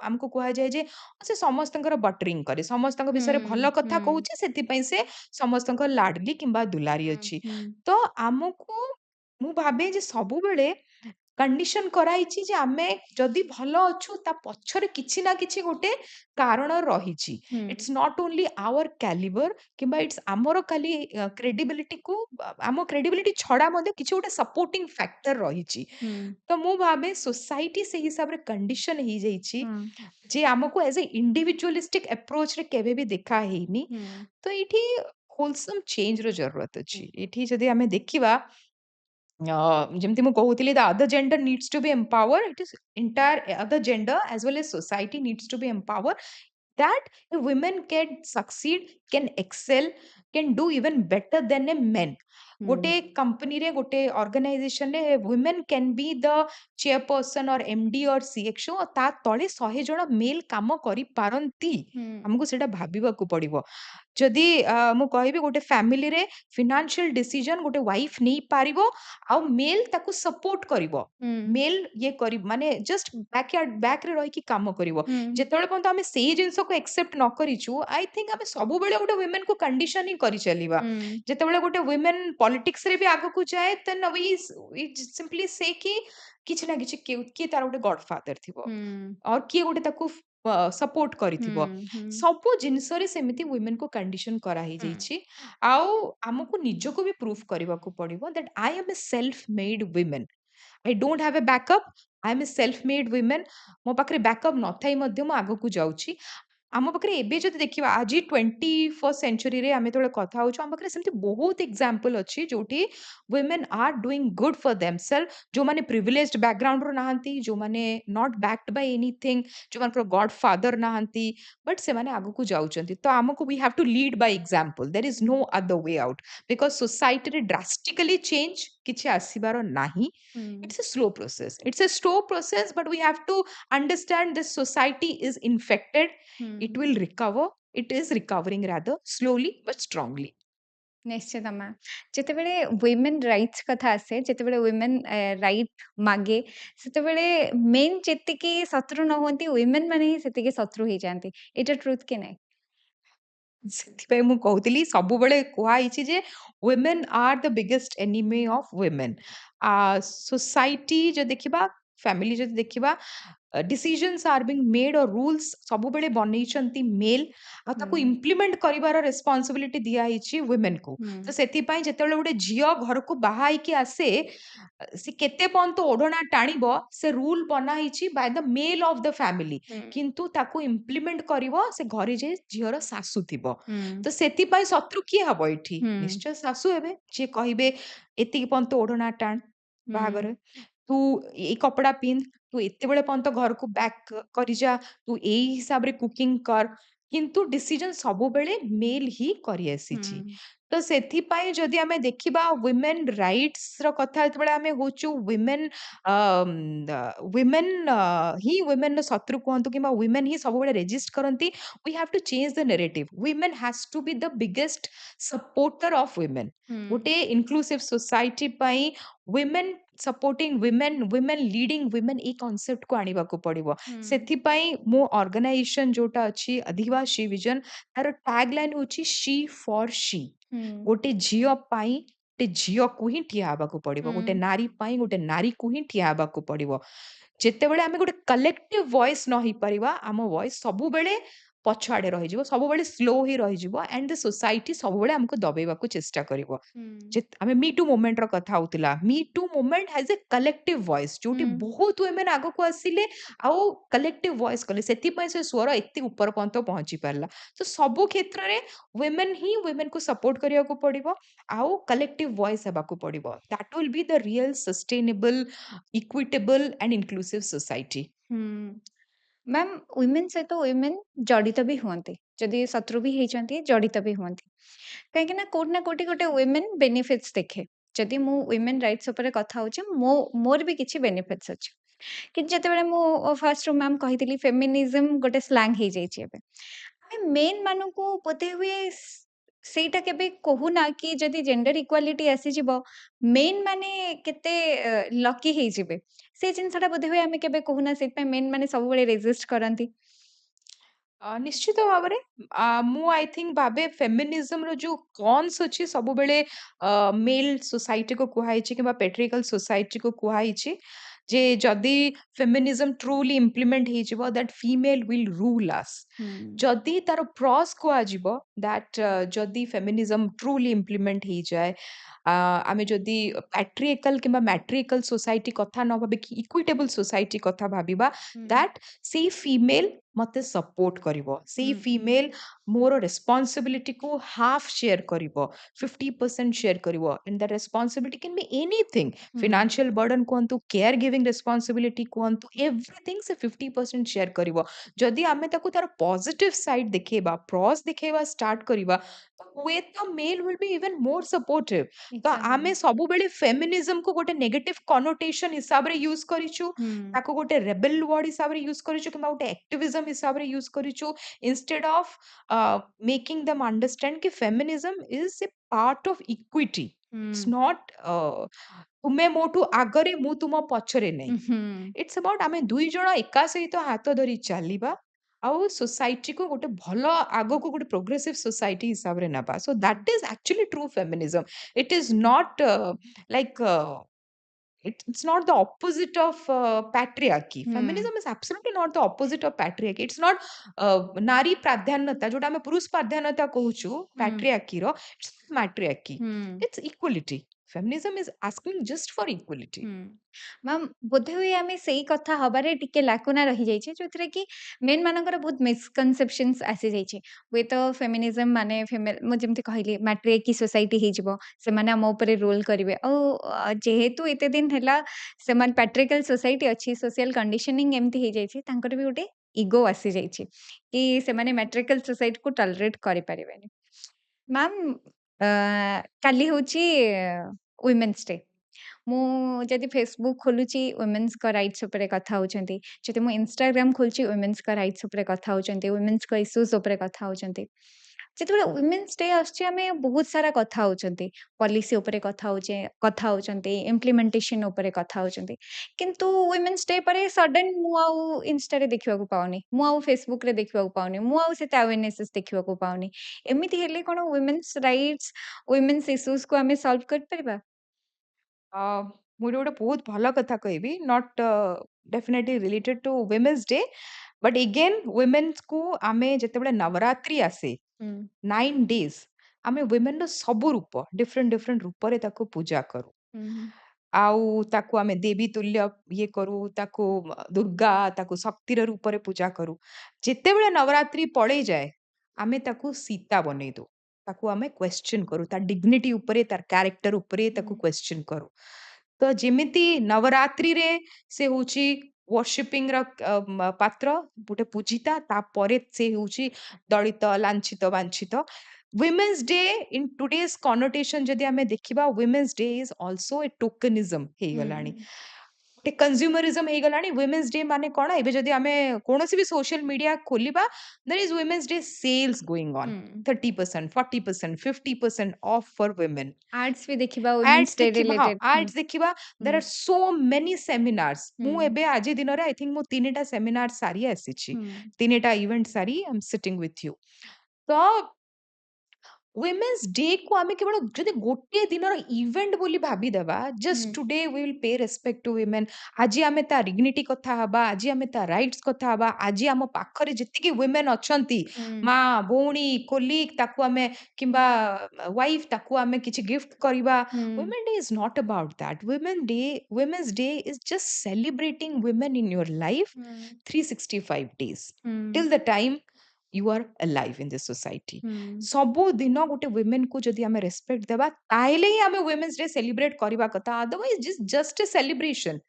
ଆମକୁ କୁହାଯାଏ ଯେ ସେ ସମସ୍ତଙ୍କର ବଟରିଂ କରେ ସମସ୍ତଙ୍କ ବିଷୟରେ ଭଲ ହୁଁ କଥା କହୁଛି ସେଥିପାଇଁ ସେ ସମସ୍ତଙ୍କ ଲାଡଲି କିମ୍ବା ଦୁଲାରୀ ହୁଁ ଅଛି ହୁଁ ତ ଆମକୁ ମୁଁ ଭାବେ ଯେ ସବୁବେଳେ କଣ୍ଡିସନ କରାହେଇଛି ଯେ ଆମେ ଯଦି ଭଲ ଅଛୁ ତା ପଛରେ କିଛି ନା କିଛି ଗୋଟେ କାରଣ ରହିଛି ହୁଁ it's not only our calibre କିମ୍ବା ଇଟ୍ସ ଆମର ଖାଲି କ୍ରେଡିବିଲିଟିକୁ ଆମ କ୍ରେଡିବିଲିଟି ଛଡା ମଧ୍ୟ କିଛି ଗୋଟେ ସପୋର୍ଟିଂ ଫ୍ୟାକ୍ଟର ରହିଛି ହୁଁ ତ ମୁଁ ଭାବେ ସୋସାଇଟି ସେଇ ହିସାବରେ କଣ୍ଡିସନ ହେଇଯାଇଛି ହୁଁ ଯେ ଆମକୁ ଏଜ ଏ ଇଣ୍ଡିଭିଜୁଆଲିଷ୍ଟିକ ଆପ୍ରୋଚରେ କେବେ ବି ଦେଖା ହେଇନି ହୁଁ ତ ଏଇଠି ହୋଲସମ ଚେଞ୍ଜ ର ଜରୁରତ ହୁଁ ଅଛି ଏଠି ଯଦି ଆମେ ଦେଖିବା ଯେମିତି ମୁଁ କହୁଥିଲି the other gender needs to be empowered it is entire other gender as well as society needs to be empowered that a women can succeed can excel can do even better than a men ଗୋଟେ କମ୍ପାନୀରେ ଗୋଟେ ଅର୍ଗାନାଇଜେସନରେ women can be the chairperson or MD or CXO ତା ତଳେ 100 ଜଣ ମେଲ କାମ କରିପାରନ୍ତି ହୁଁ ଆମକୁ ସେଇଟା ଭାବିବାକୁ ପଡିବ ଯଦି ମୁଁ କହିବି ଗୋଟେ ଫ୍ୟାମିଲିରେ ଫିନାନ୍ସିଆଲ ଡିସିଜନ ଗୋଟେ ୱାଇଫ ନେଇପାରିବ ଆଉ ମେଲ ତାକୁ ସପୋର୍ଟ କରିବ ହୁଁ ମେଲ ଇଏ କରିବ ମାନେ ଜଷ୍ଟ ବ୍ୟାକରେ ରହିକି କାମ କରିବ ହୁଁ ଯେତେବେଳେ ପର୍ଯ୍ୟନ୍ତ ଆମେ ସେଇ ଜିନିଷକୁ ଏକ୍ସେପ୍ଟ ନ କରିଛୁ ଆଇ ଥିଙ୍କ ଆମେ ସବୁବେଳେ ଗୋଟେ ୱିମେନକୁ କଣ୍ଡିସନ ହିଁ କରିଚାଲିବା ହୁଁ ଯେତେବେଳେ ଗୋଟେ ୱିମେନ ପଲିଟିକ୍ସରେ ବି ଆଗକୁ ଯାଏ ଦେନ୍ वी सिंपली से कि କିଛି ନା କିଛି କିଏ ତାର ଗୋଟେ ଗଡଫାଦର ଥିବ ହୁଁ और କିଏ ଗୋଟେ ତାକୁ ସପୋର୍ଟ କରିଥିବ ହୁଁ ସବୁ ଜିନିଷରେ ସେମିତି ୱିମେନକୁ କଣ୍ଡିସନ ହୁଁ କରାହେଇଯାଇଛି ଆଉ ଆମକୁ ନିଜକୁ ବି ପ୍ରୁଭ କରିବାକୁ ପଡିବ that I M A self made women I don't have a backup. I am a self-made woman. ମୋ ପାଖରେ ବ୍ୟାକଅପ୍ ନଥାଇ ମଧ୍ୟ ମୁଁ ଆଗକୁ ଯାଉଛି ଆମ ପାଖରେ ଏବେ ଯଦି ଦେଖିବା ଆଜି 21st ସେଞ୍ଚୁରୀରେ ଆମେ ଯେତେବେଳେ କଥା ହଉଛୁ ଆମ ପାଖରେ ସେମିତି ବହୁତ ଏକ୍ସାମ୍ପଲ ଅଛି ଯୋଉଠି women are doing good for themselves ଯୋଉମାନେ ପ୍ରିଭିଲେଜଡ ବ୍ୟାକଗ୍ରାଉଣ୍ଡରୁ ନାହାନ୍ତି ଯୋଉମାନେ ନଟ୍ backed by anything ଯୋଉମାନଙ୍କର ଗଡ ଫାଦର ନାହାନ୍ତି ବଟ୍ ସେମାନେ ଆଗକୁ ଯାଉଛନ୍ତି ତ ଆମକୁ we have to lead by example there is no other way out because societyରେ drastically change କିଛି ଆସିବାର ନାହିଁ ହୁଁ it's a slow process it's a slow process but we have to understand this society is infected it ହୁଁ will recover it is recovering rather slowly but strongly ନିଶ୍ଚିତ ମା ଯେତେବେଳେ women rights କଥା ଆସେ ଯେତେବେଳେ ୱିମେନ୍ ରାଇଟ୍ ମାଗେ ସେତେବେଳେ main ଯେତିକି ଶତ୍ରୁ ନ ହୁଅନ୍ତି ୱିମେନ୍ ମାନେ ହିଁ ସେତିକି ଶତ୍ରୁ ହେଇଯାଆନ୍ତି ଏଇଟା ଟ୍ରୁଥ କି ନାଇଁ ସେଥିପାଇଁ ମୁଁ କହୁଥିଲି ସବୁବେଳେ କୁହାହେଇଛି ଯେ women are the biggest enemy of women society ଯଦି ଦେଖିବା ଫ୍ୟାମିଲି ଯଦି ଦେଖିବା decisions are being made or rules ସବୁବେଳେ ବନେଇଛନ୍ତି ମେଲ୍ ଆଉ ହୁଁ ତାକୁ ଇମ୍ପ୍ଲିମେଣ୍ଟ କରିବାର ରେସ୍ପନ୍ସିବିଲିଟି ଦିଆହେଇଛି womenକୁ ହୁଁ ତ ସେଥିପାଇଁ ଯେତେବେଳେ ଗୋଟେ ଝିଅ ଘରକୁ ବାହା ହେଇକି ଆସେ ସେ କେତେ ପର୍ଯ୍ୟନ୍ତ ଓଢଣା ଟାଣିବ ସେ ରୁଲ ବନା ହେଇଛି ବାଇ ଦ ମେଲ୍ ଅଫ ଦ ଫ୍ୟାମିଲି ହୁଁ କିନ୍ତୁ ତାକୁ ଇମ୍ପ୍ଲିମେଣ୍ଟ କରିବ ସେ ଘରେ ଯେ ଝିଅର ଶାଶୁ ଥିବ ହୁଁ ତ ସେଥିପାଇଁ ଶତ୍ରୁ କିଏ ହବ ଏଠି ହୁଁ ନିଶ୍ଚୟ ଶାଶୁ ହେବେ ଯିଏ କହିବେ ଏତିକି ପର୍ଯ୍ୟନ୍ତ ଓଢଣା ଟାଣ ହୁଁ ବାହାଘର ତୁ ଏଇ କପଡା ପିନ୍ଧ ତୁ ଏତେବେଳେ ପର୍ଯ୍ୟନ୍ତ ଘରକୁ ବ୍ୟାକ୍ କରିଯା ତୁ ଏଇ ହିସାବରେ କୁକିଂ କର କିନ୍ତୁ ଡିସିଜନ ସବୁବେଳେ ମେଲ୍ ହିଁ କରିଆସିଛି ହୁଁ ତ ସେଥିପାଇଁ ଯଦି ଆମେ ଦେଖିବା ୱିମେନ୍ ରାଇଟ୍ସ ର କଥା ଯେତେବେଳେ ଆମେ ହଉଛୁ ୱିମେନ୍ ହିଁ ୱିମେନ୍ ର ଶତ୍ରୁ କୁହନ୍ତୁ କିମ୍ବା ୱିମେନ୍ ହିଁ ସବୁବେଳେ ରେଜିଷ୍ଟ କରନ୍ତି we have to change the narrative women has to be the biggest supporter of women ହୁଁ ଗୋଟେ inclusive society ପାଇଁ women supporting women leading women ଏଇ କନସେପ୍ଟ କୁ ଆଣିବାକୁ ପଡିବ ହୁଁ ସେଥିପାଇଁ ମୋ ଅର୍ଗାନାଇଜେସନ ଯୋଉଟା ଅଛି ଅଧିବାସୀ vision ତାର ଟ୍ୟାଗ ଲାଇନ ହଉଛି she for she ହୁଁ ଗୋଟେ ଝିଅ ପାଇଁ ଗୋଟେ ଝିଅକୁ ହିଁ ଠିଆ ହେବାକୁ ପଡିବ, ଗୋଟେ ନାରୀ ପାଇଁ ଗୋଟେ ନାରୀକୁ ହିଁ ଠିଆ ହେବାକୁ ପଡିବ। ଯେତେବେଳେ ଆମେ ଗୋଟେ କଲେକ୍ଟିଭ ଭଏସ ନ ହେଇପାରିବା, ଆମ ଭଏସ ସବୁବେଳେ ପଛଆଡେ ରହିଯିବ, ସବୁବେଳେ ସ୍ଲୋ ହିଁ ରହିଯିବ, ଆଣ୍ଡ ଦ ସୋସାଇଟି ସବୁବେଳେ ଆମକୁ ଦବେଇବାକୁ ଚେଷ୍ଟା କରିବ। ଆମେ ମି ଟୁ ମୁଭମେଣ୍ଟର କଥା ହଉଥିଲା, me too movement has a collective voice, ଯୋଉଠି ବହୁତ ୱିମେନ୍ ଆଗକୁ ଆସିଲେ ଆଉ କଲେକ୍ଟିଭ ଭଏସ କଲେ, ସେଥିପାଇଁ ସେ ସ୍ୱର ଏତେ ଉପର ପର୍ଯ୍ୟନ୍ତ ପହଞ୍ଚି ପାରିଲା। ତ ସବୁ କ୍ଷେତ୍ରରେ ୱିମେନ୍ ହିଁ ୱିମେନ୍କୁ ସପୋର୍ଟ କରିବାକୁ ପଡିବ, ଆଉ କଲେକ୍ଟିଭ ଭଏସ ହେବାକୁ ପଡିବ। That will be the real sustainable, equitable and inclusive society. Ma'am women ସହିତ ୱିମେନ୍ ଜଡ଼ିତ ବି ହୁଅନ୍ତି, ଯଦି ଶତ୍ରୁ ବି ହେଇଛନ୍ତି ଜଡ଼ିତ ବି ହୁଅନ୍ତି, କାହିଁକି ନା କୋଉଠି ନା କୋଉଠି ଗୋଟେ ୱିମେନ୍ ବେନିଫିଟ୍ସ ଦେଖେ। ଯଦି ମୁଁ ୱିମେନ୍ ରାଇଟ୍ସ ଉପରେ କଥା ହଉଛି, ମୋର ବି କିଛି ବେନିଫିଟ୍ସ ଅଛି। କିନ୍ତୁ ଯେତେବେଳେ ମୁଁ ଫାର୍ଷ୍ଟରୁ ମ୍ୟାମ୍ କହିଥିଲି ଫେମିନିଜମ୍ ଗୋଟେ ସ୍ଲାଙ୍ଗ ହେଇଯାଇଛି ଏବେ, ଆମେ ମେନ୍ ମାନଙ୍କୁ ବୋଧେ ହୁଏ ସେଇଟା କେବେ କହୁନା କି ଯଦି ଜେଣ୍ଡର ଇକ୍ୱାଲିଟି ଆସିଯିବ ମେନ୍ ମାନେ କେତେ ଲକି ହେଇଯିବେ, ସେ ଜିନିଷଟା ବୋଧେ ହୁଏ ଆମେ କେବେ କହୁନା, ସେଥିପାଇଁ ମେନ୍ ମାନେ ସବୁବେଳେ ରେଜିଷ୍ଟ କରନ୍ତି। ନିଶ୍ଚିତ ଭାବରେ ମୁଁ ଆଇ ଥିଙ୍କ ଭାବେ ଫେମିନିଜମର ଯୋଉ କନ୍ସ ଅଛି, ସବୁବେଳେ ମେଲ୍ ସୋସାଇଟିକୁ କୁହାଯାଇଛି କିମ୍ବା ପେଟ୍ରିକାଲ ସୋସାଇଟିକୁ କୁହାଯାଇଛି ଯେ ଯଦି ଫେମିନିଜମ ଟ୍ରୁଲି ଇମ୍ପ୍ଲିମେଣ୍ଟ ହେଇଯିବ, ଦ୍ୟାଟ୍ ଫିମେଲ ୱିଲ୍ ରୁଲ୍ ଆସ୍। ଯଦି ତାର ପ୍ରସ୍ କୁହାଯିବ, ଦ୍ୟାଟ୍ ଯଦି ଫେମିନିଜମ ଟ୍ରୁଲି ଇମ୍ପ୍ଲିମେଣ୍ଟ ହେଇଯାଏ, ଆମେ ଯଦି ପ୍ୟାଟ୍ରିଏକାଲ କିମ୍ବା ମ୍ୟାଟ୍ରିଏକାଲ ସୋସାଇଟି କଥା ନ ଭାବିକି ଇକ୍ୱିଟେବଲ ସୋସାଇଟି କଥା ଭାବିବା, ଦ୍ୟାଟ୍ ସେଇ ଫିମେଲ ମତେ ସପୋର୍ଟ କରିବ, ସେଇ ଫିମେଲ ମୋର ରେସ୍ପନ୍ସିବିଲିଟିକୁ ହାଫ୍ ସେୟାର କରିବ, 50% ସେୟାର କରିବ, and the responsibility can be anything, financial burden କୁହନ୍ତୁ, କେୟାର ଗିଭିଂ ରେସ୍ପନ୍ସିବିଲିଟି କୁହନ୍ତୁ, ଏଭ୍ରିଥିଙ୍ଗ ସେ 50% ସେୟାର କରିବ। ଯଦି ଆମେ ତାକୁ ତାର ପଜିଟିଭ ସାଇଡ ଦେଖେଇବା, ପ୍ରସ୍ ଦେଖେଇବା ଷ୍ଟାର୍ଟ କରିବା, ହୁଏତ ମେଲ ୱିଲ୍ ବି ଇଭେନ୍ ମୋର ସପୋର୍ଟିଭ। ତ ଆମେ ସବୁବେଳେ ଫେମିନିଜମକୁ ଗୋଟେ ନେଗେଟିଭ କନୋଟେସନ ହିସାବରେ ୟୁଜ କରିଛୁ, ତାକୁ ଗୋଟେ ରେବେଲ ୱାର୍ଡ ହିସାବରେ ୟୁଜ କରିଛୁ, କିମ୍ବା ଗୋଟେ ଆକ୍ଟିଭିଜମ ହିସାବରେ ୟୁଜ କରିଛୁ, ଇନଷ୍ଟେଡ ଅଫ मेकिंग them understand कि feminism is a part of equity. It's not ତୁମେ ମୋଠୁ ଆଗରେ ମୁଁ ତୁମ ପଛରେ ନାହିଁ। ଇଟ୍ସ ଅବାଉଟ ଆମେ ଦୁଇ ଜଣ ଏକା ସହିତ ହାତ ଧରି ଚାଲିବା ଆଉ ସୋସାଇଟିକୁ ଗୋଟେ ଭଲ ଆଗକୁ ଗୋଟେ ପ୍ରୋଗ୍ରେସିଭ ସୋସାଇଟି ହିସାବରେ ନେବା। So that is actually true feminism. It is not like it's not the opposite of patriarchy. Feminism is absolutely not the opposite of patriarchy. It's not नारी प्राधान्यता जोटा हमें पुरुष प्राधान्यता कहूछु patriarchy रो, it's not matriarchy, it's equality. Feminism is asking just for equality. Ma'am ବୋଧେ ହୁଏ ଆମେ ସେଇ କଥା ହବାରେ ଟିକେ ଲାକୁନା ରହିଯାଇଛି, ଯୋଉଥିରେ କି ମେନ୍ ମାନଙ୍କର ବହୁତ ମିସକନସେପସନ୍ସ ଆସିଯାଇଛି। ହୁଏତ ଫେମିନିଜମ ମାନେ ମୁଁ ଯେମିତି କହିଲି ମାଟ୍ରିଆର୍କି ସୋସାଇଟି ହେଇଯିବ, ସେମାନେ ଆମ ଉପରେ ରୁଲ୍ କରିବେ, ଆଉ ଯେହେତୁ ଏତେ ଦିନ ହେଲା ସେମାନେ ପ୍ୟାଟ୍ରିକାଲ ସୋସାଇଟି ଅଛି, ସୋସିଆଲ କଣ୍ଡିସନିଂ ଏମିତି ହେଇଯାଇଛି, ତାଙ୍କର ବି ଗୋଟେ ଇଗୋ ଆସିଯାଇଛି କି ସେମାନେ ମାଟ୍ରିକାଲ ସୋସାଇଟିକୁ ଟଲରେଟ୍ କରିପାରିବେନି। ମ୍ୟାମ୍ କାଲି ହେଉଛି ୱିମେନ୍ସ ଡେ, ମୁଁ ଯଦି ଫେସବୁକ୍ ଖୋଲୁଛି ୱିମେନ୍ସଙ୍କ ରାଇଟ୍ସ ଉପରେ କଥା ହେଉଛନ୍ତି, ଯଦି ମୁଁ ଇନଷ୍ଟାଗ୍ରାମ ଖୋଲୁଛି ୱିମେନ୍ସଙ୍କ ରାଇଟ୍ସ ଉପରେ କଥା ହେଉଛନ୍ତି, ୱିମେନ୍ସଙ୍କ ଇସ୍ୟୁଜ୍ ଉପରେ କଥା ହେଉଛନ୍ତି। ଯେତେବେଳେ ୱିମେନ୍ସ ଡେ ଆସୁଛି ଆମେ ବହୁତ ସାରା କଥା ହେଉଛନ୍ତି, ପଲିସି ଉପରେ କଥା ହେଉଛନ୍ତି, ଇମ୍ପ୍ଲିମେଣ୍ଟେସନ ଉପରେ କଥା ହେଉଛନ୍ତି, କିନ୍ତୁ ୱିମେନ୍ସ ଡେ ପରେ ସଡନ୍ ମୁଁ ଆଉ ଇନଷ୍ଟାରେ ଦେଖିବାକୁ ପାଉନି, ମୁଁ ଆଉ ଫେସବୁକ୍ରେ ଦେଖିବାକୁ ପାଉନି, ମୁଁ ଆଉ ସେତେ ଆୱେରନେସେସ୍ ଦେଖିବାକୁ ପାଉନି। ଏମିତି ହେଲେ କ'ଣ ୱିମେନ୍ସ ରାଇଟ୍ସ, ୱିମେନ୍ସ ଇସ୍ୟୁଜକୁ ଆମେ ସଲ୍ଭ କରିପାରିବା? ମୁଁ ଗୋଟେ ବହୁତ ଭଲ କଥା କହିବି, not definitely related to women's day, but again ୱିମେନ୍ସକୁ ଆମେ ଯେତେବେଳେ ନବରାତ୍ରି ଆସେ 9 days, ଆମେ ୱିମେନ୍ର ସବୁ ରୂପ ଡିଫରେଣ୍ଟ ଡିଫରେଣ୍ଟ ରୂପରେ ତାକୁ ପୂଜା କରୁ, ଆଉ ତାକୁ ଆମେ ଦେବୀ ତୁଲ୍ୟ ଇଏ କରୁ, ତାକୁ ଦୁର୍ଗା, ତାକୁ ଶକ୍ତିର ରୂପରେ ପୂଜା କରୁ। ଯେତେବେଳେ ନବରାତ୍ରି ପଳେଇ ଯାଏ, ଆମେ ତାକୁ ସୀତା ବନେଇ ଦଉ, ତାକୁ ଆମେ କ୍ୱେଶ୍ଚନ କରୁ, ତା ଡିଗ୍ନିଟି ଉପରେ, ତାର କ୍ୟାରେକ୍ଟର ଉପରେ ତାକୁ କ୍ୱେଶ୍ଚନ କରୁ। ତ ଯେମିତି ନବରାତ୍ରିରେ ସେ ହଉଛି worshiping ର ପାତ୍ର, ଗୋଟେ ପୂଜିତା, ତାପରେ ସେ ହଉଛି ଦଳିତ, ଲାଞ୍ଛିତ, ବାଞ୍ଛିତ। women's day in today's connotation ଯଦି ଆମେ ଦେଖିବା, women's day is also a tokenism ହେଇଗଲାଣି, ଗୋଟେ କନଜ୍ୟୁମରିଜମ ହେଇଗଲାଣି। women's day ମାନେ କ'ଣ, ଏବେ ଯଦି ଆମେ କୌଣସି ବି ସୋସିଆଲ ମିଡିଆ ଖୋଲିବା, there is women's day sales going on, 30%, 40%, 50% off for women. Arts ବି ଦେଖିବା ads ୱିମେନ୍ସ ଡେ ଦେଖିବା, ହଁ ରିଲେଟେଡ୍। ads ଦେଖିବା, there are so many seminars. ମୁଁ ଏବେ ଆଜି ଦିନରେ I think ମୁଁ 3ଟା ସେମିନାର ସାରି ଆସିଛି, 3ଟା ଇଭେଣ୍ଟ ସାରି I'm sitting with you. ତ women's day को आमे केवल जदि गोटे दिनर इवेंट बोली भाबी देबा just today we will pay respect to women आजी आमे ता डिग्निटी कथा हबा आजी आमे ता राइट्स कथा हबा आजी आम पाखरे जतिकी women अछंती माँ भौणी कोलीग ताकू आमे किंबा वाइफ ताकू आमे किछि गिफ्ट करिबा women day is not about that women's day is just celebrating women in your life 365 days till the time you are alive in this society ସବୁ ଦିନ ଗୋଟେ women କୁ ଯଦି ଆମେ ରେସ୍ପେକ୍ଟ ଦେବା ତାହେଲେ ହିଁ ଆମେ women's day ସେଲିବ୍ରେଟ କରିବା କଥା otherwise just a celebration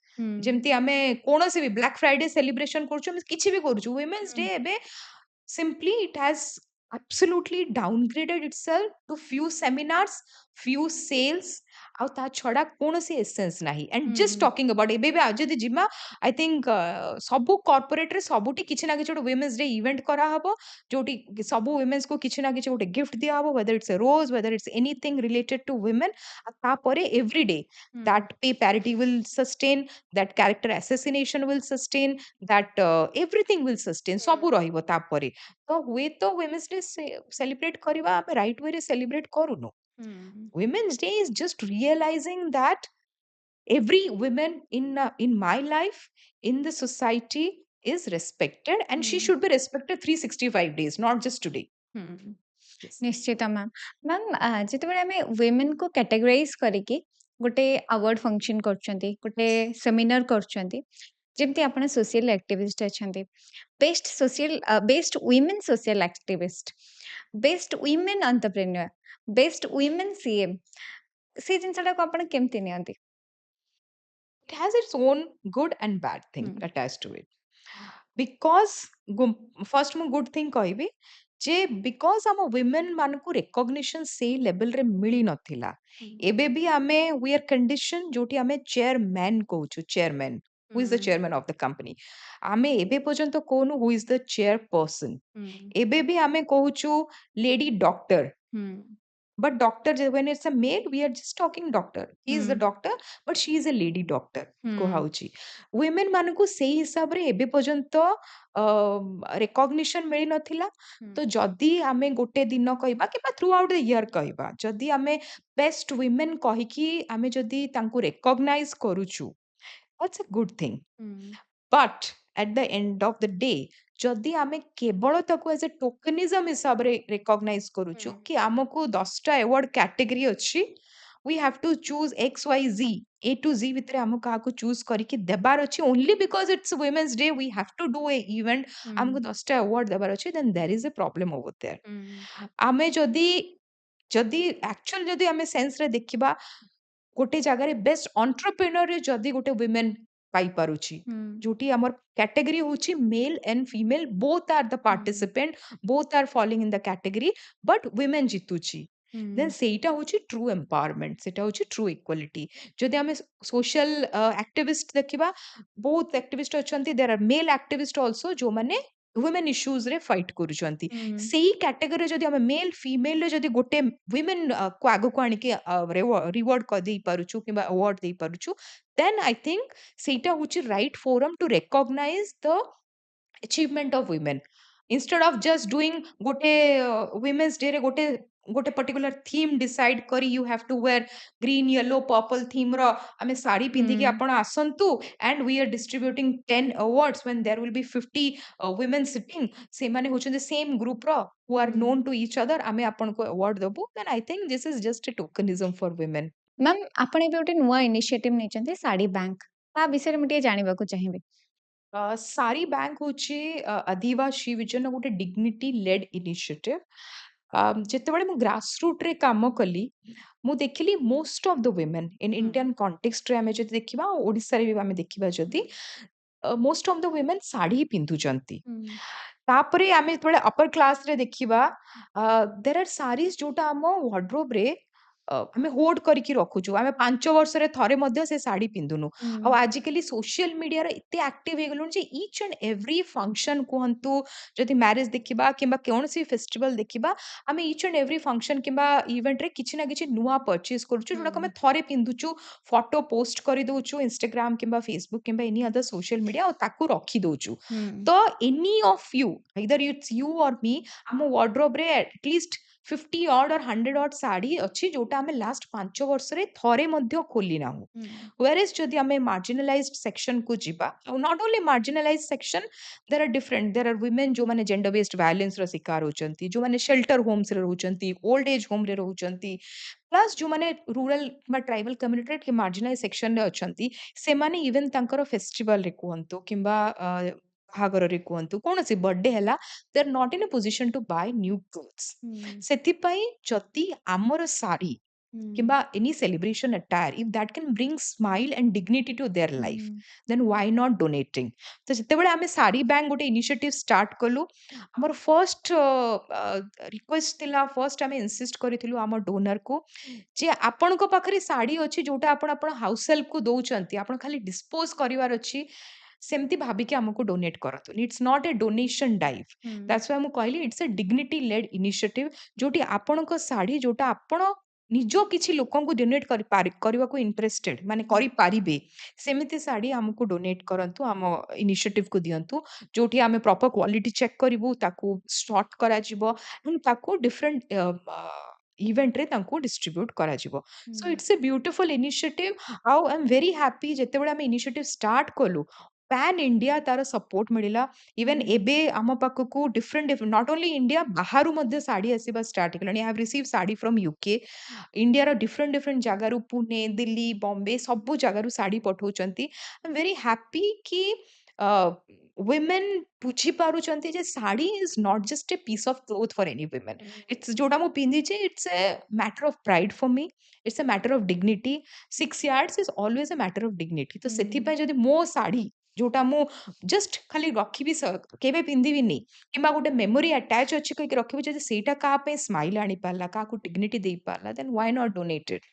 ଯେମିତି ଆମେ କୌଣସି ବି ବ୍ଲାକ୍ ଫ୍ରାଇଡେ ସେଲିବ୍ରେସନ କରୁଛୁ ଆମେ କିଛି ବି କରୁଛୁ women's day ଏବେ simply it has absolutely downgraded itself to few seminars few sales ଆଉ ତା ଛଡା କୌଣସି ଏସେନ୍ସ ନାହିଁ and just talking about ଏବେ ବି ଯଦି ଯିମା I think ସବୁ corporate ରେ ସବୁଠି କିଛି ନା କିଛି ଗୋଟେ women's day event କରାହବ ଯୋଉଠି ସବୁ women's କୁ କିଛି ନା କିଛି ଗୋଟେ gift ଦିଆହବ whether it's a rose whether it's anything related to women ଆଉ ତାପରେ every day that pay parity will sustain that character assassination will sustain that everything will sustain ସବୁ ରହିବ ତାପରେ ତ ହୁଏତ women's day celebrate କରିବା ଆମେ right way ରେ celebrate କରୁନୁ women's day is just realizing that every woman in my life in the society is respected and she should be respected 365 days not just today yes. ନିଶ୍ଚିତ ma'am ma'am ଯେତେବେଳେ ଆମେ women କୁ categorize କରିକି ଗୋଟେ award function କରୁଛନ୍ତି ଗୋଟେ seminar କରୁଛନ୍ତି ଯେମିତି ଆପଣ social activist ଅଛନ୍ତି best women social activist best women entrepreneur best women CM ସେ ଜିନିଷଟାକୁ ଆପଣ କେମିତି ନିଅନ୍ତି it has its own good and bad thing attached to it because first ମୁଁ good thing କହିବି ଯେ because ଆମ women ମାନଙ୍କୁ recognition ସେଇ level ରେ ମିଳି ନଥିଲା ଏବେ ବି ଆମେ we are conditioned ଯୋଉଠି ଆମେ chairman କହୁଛୁ chairman who is the chairman of the company ଆମେ ଏବେ ପର୍ଯ୍ୟନ୍ତ କହୁନୁ who is the chairperson ଏବେ ବି ଆମେ କହୁଛୁ lady doctor but doctor when it's a male we are just talking doctor he is the doctor but she is a lady doctor କୁହାଉଛି women ମାନଙ୍କୁ ସେଇ ହିସାବରେ ଏବେ ପର୍ଯ୍ୟନ୍ତ recognition ମିଳି ନଥିଲା ତ ଯଦି ଆମେ ଗୋଟେ ଦିନ କହିବା କିମ୍ବା through out the year କହିବା ଯଦି ଆମେ best women କହିକି ଆମେ ଯଦି ତାଙ୍କୁ recognize କରୁଛୁ that's a good thing but at the end of the day ଯଦି ଆମେ କେବଳ ତାକୁ as a tokenism ହିସାବରେ recognize କରୁଛୁ କି ଆମକୁ 10ଟା award category ଅଛି we have to choose XYZ A to Z ଭିତରେ ଆମକୁ କାହାକୁ choose କରିକି ଦେବାର ଅଛି only because it's women's day we have to do a event ଆମକୁ 10ଟା award ଦେବାର ଅଛି then there is a problem over there ଆମେ ଯଦି actual ଯଦି ଆମେ sense ରେ ଦେଖିବା ଗୋଟେ ଜାଗାରେ ବେଷ୍ଟ entrepreneur ରେ ଯଦି ଗୋଟେ women ପାଇପାରୁଛି ଯୋଉଠି ଆମର category ହଉଛି male and female both are the participant both are falling in the category but women ଜିତୁଛି then ସେଇଟା ହଉଛି true empowerment ସେଇଟା ହଉଛି true equality ଯଦି ଆମେ social activist ଦେଖିବା ବହୁତ activist ଅଛନ୍ତି there are male activist also ଯୋଉମାନେ women issues ରେ fight କରୁଛନ୍ତି ସେଇ category ଯଦି ଆମେ male female ରେ ଯଦି ଗୋଟେ women କୁ ଆଗକୁ ଆଣିକି reward ଦେଇ ପାରୁଛୁ କିମ୍ବା award ଦେଇ ପାରୁଛୁ then I think ସେଇଟା ହଉଛି right forum to recognize the achievement of women instead of just doing ଗୋଟେ women's day ରେ ଗୋଟେ particular theme decide କରି you have to wear green yellow purple theme ର ଆମେ ଶାଢୀ ପିନ୍ଧିକି ଆପଣ ଆସନ୍ତୁ and we are distributing 10 awards when there will be 50 women sitting ସେମାନେ ହଉଛନ୍ତି same group ର who are known to each other ଆମେ ଆପଣଙ୍କୁ award ଦବୁ then I think this is just a tokenism for women ma'am ଆପଣ ଏବେ ଗୋଟେ ନୂଆ ଇନିସିଏଟିଭ ନେଇଛନ୍ତି ଶାଢ଼ୀ ବ୍ୟାଙ୍କ ତା ବିଷୟରେ ମୁଁ ଟିକେ ଜାଣିବାକୁ ଚାହିଁବି ସାରି ବ୍ୟାଙ୍କ ହଉଛି ଆଦିବାସୀ ବିଜନ ଗୋଟେ ଡିଗ୍ନିଟି ଲେଡ୍ ଇନିସିଏଟିଭ ଯେତେବେଳେ ମୁଁ ଗ୍ରାସ ରୁଟ୍ରେ କାମ କଲି ମୁଁ ଦେଖିଲି most of the women in Indian କଣ୍ଟେକ୍ସଟରେ ଆମେ ଯଦି ଦେଖିବା ଆଉ ଓଡ଼ିଶାରେ ବି ଆମେ ଦେଖିବା ଯଦି most of the women sari ପିନ୍ଧୁଛନ୍ତି ତାପରେ ଆମେ ଯେତେବେଳେ ଅପର କ୍ଲାସରେ ଦେଖିବା ଦେର୍ ଆର୍ ଶାଢ଼ୀଜ ଯୋଉଟା ଆମ ୱାର୍ଡରୋବରେ ଆମେ ହୋଲ୍ଡ କରିକି ରଖୁଛୁ ଆମେ 5 ବର୍ଷରେ ଥରେ ମଧ୍ୟ ସେ ଶାଢ଼ୀ ପିନ୍ଧୁନୁ ଆଉ ଆଜିକାଲି ସୋସିଆଲ ମିଡିଆର ଏତେ ଆକ୍ଟିଭ ହେଇଗଲୁଣି ଯେ ଇଚ୍ ଆଣ୍ଡ ଏଭ୍ରି ଫଙ୍କସନ କୁହନ୍ତୁ ଯଦି ମ୍ୟାରେଜ ଦେଖିବା କିମ୍ବା କୌଣସି ଫେଷ୍ଟିଭାଲ ଦେଖିବା ଆମେ ଇଚ୍ ଆଣ୍ଡ ଏଭ୍ରି ଫଙ୍କସନ କିମ୍ବା ଇଭେଣ୍ଟରେ କିଛି ନା କିଛି ନୂଆ ପରଚେଜ କରୁଛୁ ଯୋଉଟାକୁ ଆମେ ଥରେ ପିନ୍ଧୁଛୁ ଫଟୋ ପୋଷ୍ଟ କରିଦଉଛୁ ଇନଷ୍ଟାଗ୍ରାମ କିମ୍ବା ଫେସବୁକ୍ କିମ୍ବା ଏନି ଅଦର ସୋସିଆଲ ମିଡିଆ ଆଉ ତାକୁ ରଖିଦଉଛୁ ତ any of you either it's you or me ଆମ ୱାର୍ଡରୋବରେ ଆଟଲିଷ୍ଟ 50 ଅଡ୍ ଅର୍ 100 ଅଡ୍ ଶାଢ଼ୀ ଅଛି ଯୋଉଟା ଆମେ ଲାଷ୍ଟ 5 ବର୍ଷରେ ଥରେ ମଧ୍ୟ ଖୋଲି ନାହୁଁ। Whereas ଯଦି ଆମେ marginalized section କୁ ଯିବା, ଆଉ not only marginalized section, there are women ଯୋଉମାନେ gender based violence ର ଶିକାର ହଉଛନ୍ତି, ଯୋଉମାନେ shelter homes ରେ ରହୁଛନ୍ତି, old age home ରେ ରହୁଛନ୍ତି, ପ୍ଲସ୍ ଯୋଉମାନେ ରୁରାଲ ବା ଟ୍ରାଇବାଲ କମ୍ୟୁନିଟିରେ କି ମାର୍ଜିନାଇଜ ସେକ୍ସନରେ ଅଛନ୍ତି, ସେମାନେ ଇଭେନ୍ ତାଙ୍କର ଫେଷ୍ଟିଭାଲରେ କୁହନ୍ତୁ କିମ୍ବା ବାହାଘରରେ କୁହନ୍ତୁ, କୌଣସି ବର୍ଥଡେ ହେଲା, they are not in a position to buy new clothes. ସେଥିପାଇଁ ଯଦି ଆମର ଶାଢ଼ୀ କିମ୍ବା any celebration attire, if that can bring smile and dignity to their life, then why not donating? ତ ଯେତେବେଳେ ଆମେ ଶାଢ଼ୀ ବ୍ୟାଙ୍କ ଗୋଟେ ଇନିସିଏଟିଭ ଷ୍ଟାର୍ଟ କଲୁ, ଆମର ଫର୍ଷ୍ଟ ରିକ୍ୱେଷ୍ଟ ଥିଲା, ଫର୍ଷ୍ଟ ଆମେ ଇନସିଷ୍ଟ କରିଥିଲୁ ଆମ ଡୋନରକୁ ଯେ ଆପଣଙ୍କ ପାଖରେ ଶାଢ଼ୀ ଅଛି ଯୋଉଟା ଆପଣ ଆପଣ ହାଉସ ହେଲ୍ପକୁ ଦଉଛନ୍ତି, ଆପଣ ଖାଲି ଡିସ୍ପୋଜ କରିବାର ଅଛି, ସେମିତି ଭାବିକି ଆମକୁ ଡୋନେଟ୍ କରନ୍ତୁ। It's not a donation drive. That's why ମୁଁ କହିଲି it's a dignity led initiative, ଯୋଉଠି ଆପଣଙ୍କ ଶାଢ଼ୀ ଯୋଉଟା ଆପଣ ନିଜ କିଛି ଲୋକଙ୍କୁ ଡୋନେଟ୍ କରିବାକୁ ଇଣ୍ଟରେଷ୍ଟେଡ, ମାନେ କରିପାରିବେ, ସେମିତି ଶାଢ଼ୀ ଆମକୁ ଡୋନେଟ୍ କରନ୍ତୁ, ଆମ ଇନିସିଏଟିଭକୁ ଦିଅନ୍ତୁ, ଯୋଉଠି ଆମେ ପ୍ରପର କ୍ୱାଲିଟି ଚେକ୍ କରିବୁ, ତାକୁ ସର୍ଟ କରାଯିବ ଏବଂ ତାକୁ ଡିଫରେଣ୍ଟ ଇଭେଣ୍ଟରେ ତାଙ୍କୁ ଡିଷ୍ଟ୍ରିବ୍ୟୁଟ କରାଯିବ। So it's a beautiful initiative. ଆଉ ଆଇ ଏମ୍ ଭେରି ହାପି ଯେତେବେଳେ ଆମେ ଇନିସିଏଟିଭ ଷ୍ଟାର୍ଟ କଲୁ, ପ୍ୟାନ୍ ଇଣ୍ଡିଆ ତାର ସପୋର୍ଟ ମିଳିଲା। ଇଭେନ୍ ଏବେ ଆମ ପାଖକୁ ଡିଫରେଣ୍ଟ ନଟ୍ ଓନ୍ଲି ଇଣ୍ଡିଆ, ବାହାରୁ ମଧ୍ୟ ଶାଢ଼ୀ ଆସିବା ଷ୍ଟାର୍ଟ ହେଇଗଲାଣି। I have receive sari from UK, ଇଣ୍ଡିଆର ଡିଫରେଣ୍ଟ ଡିଫରେଣ୍ଟ ଜାଗାରୁ, ପୁନେ, ଦିଲ୍ଲୀ, ବମ୍ବେ, ସବୁ ଜାଗାରୁ ଶାଢ଼ୀ ପଠଉଛନ୍ତି। ଆଇ ଏମ୍ ଭେରି ହାପି କି women ବୁଝିପାରୁଛନ୍ତି ଯେ sari is not just a piece of cloth for any women. It's ଯୋଉଟା ମୁଁ ପିନ୍ଧିଛି, it's a matter of pride for me, it's a matter of dignity. 6 yards is always a matter of dignity. ତ ସେଥିପାଇଁ ଯଦି ମୋ ଶାଢ଼ୀ ଯୋଉଟା ମୁଁ ଜଷ୍ଟ ଖାଲି ରଖିବି, କେବେ ପିନ୍ଧିବିନି କିମ୍ବା ଗୋଟେ ମେମୋରି ଆଟାଚ୍ ଅଛି କହିକି ରଖିବି, ଯଦି ସେଇଟା କାହା ପାଇଁ ସ୍ମାଇଲ୍ ଆଣିପାରିଲା, କାହାକୁ ଡିଗ୍ନିଟି ଦେଇପାରିଲା, then why not donate it?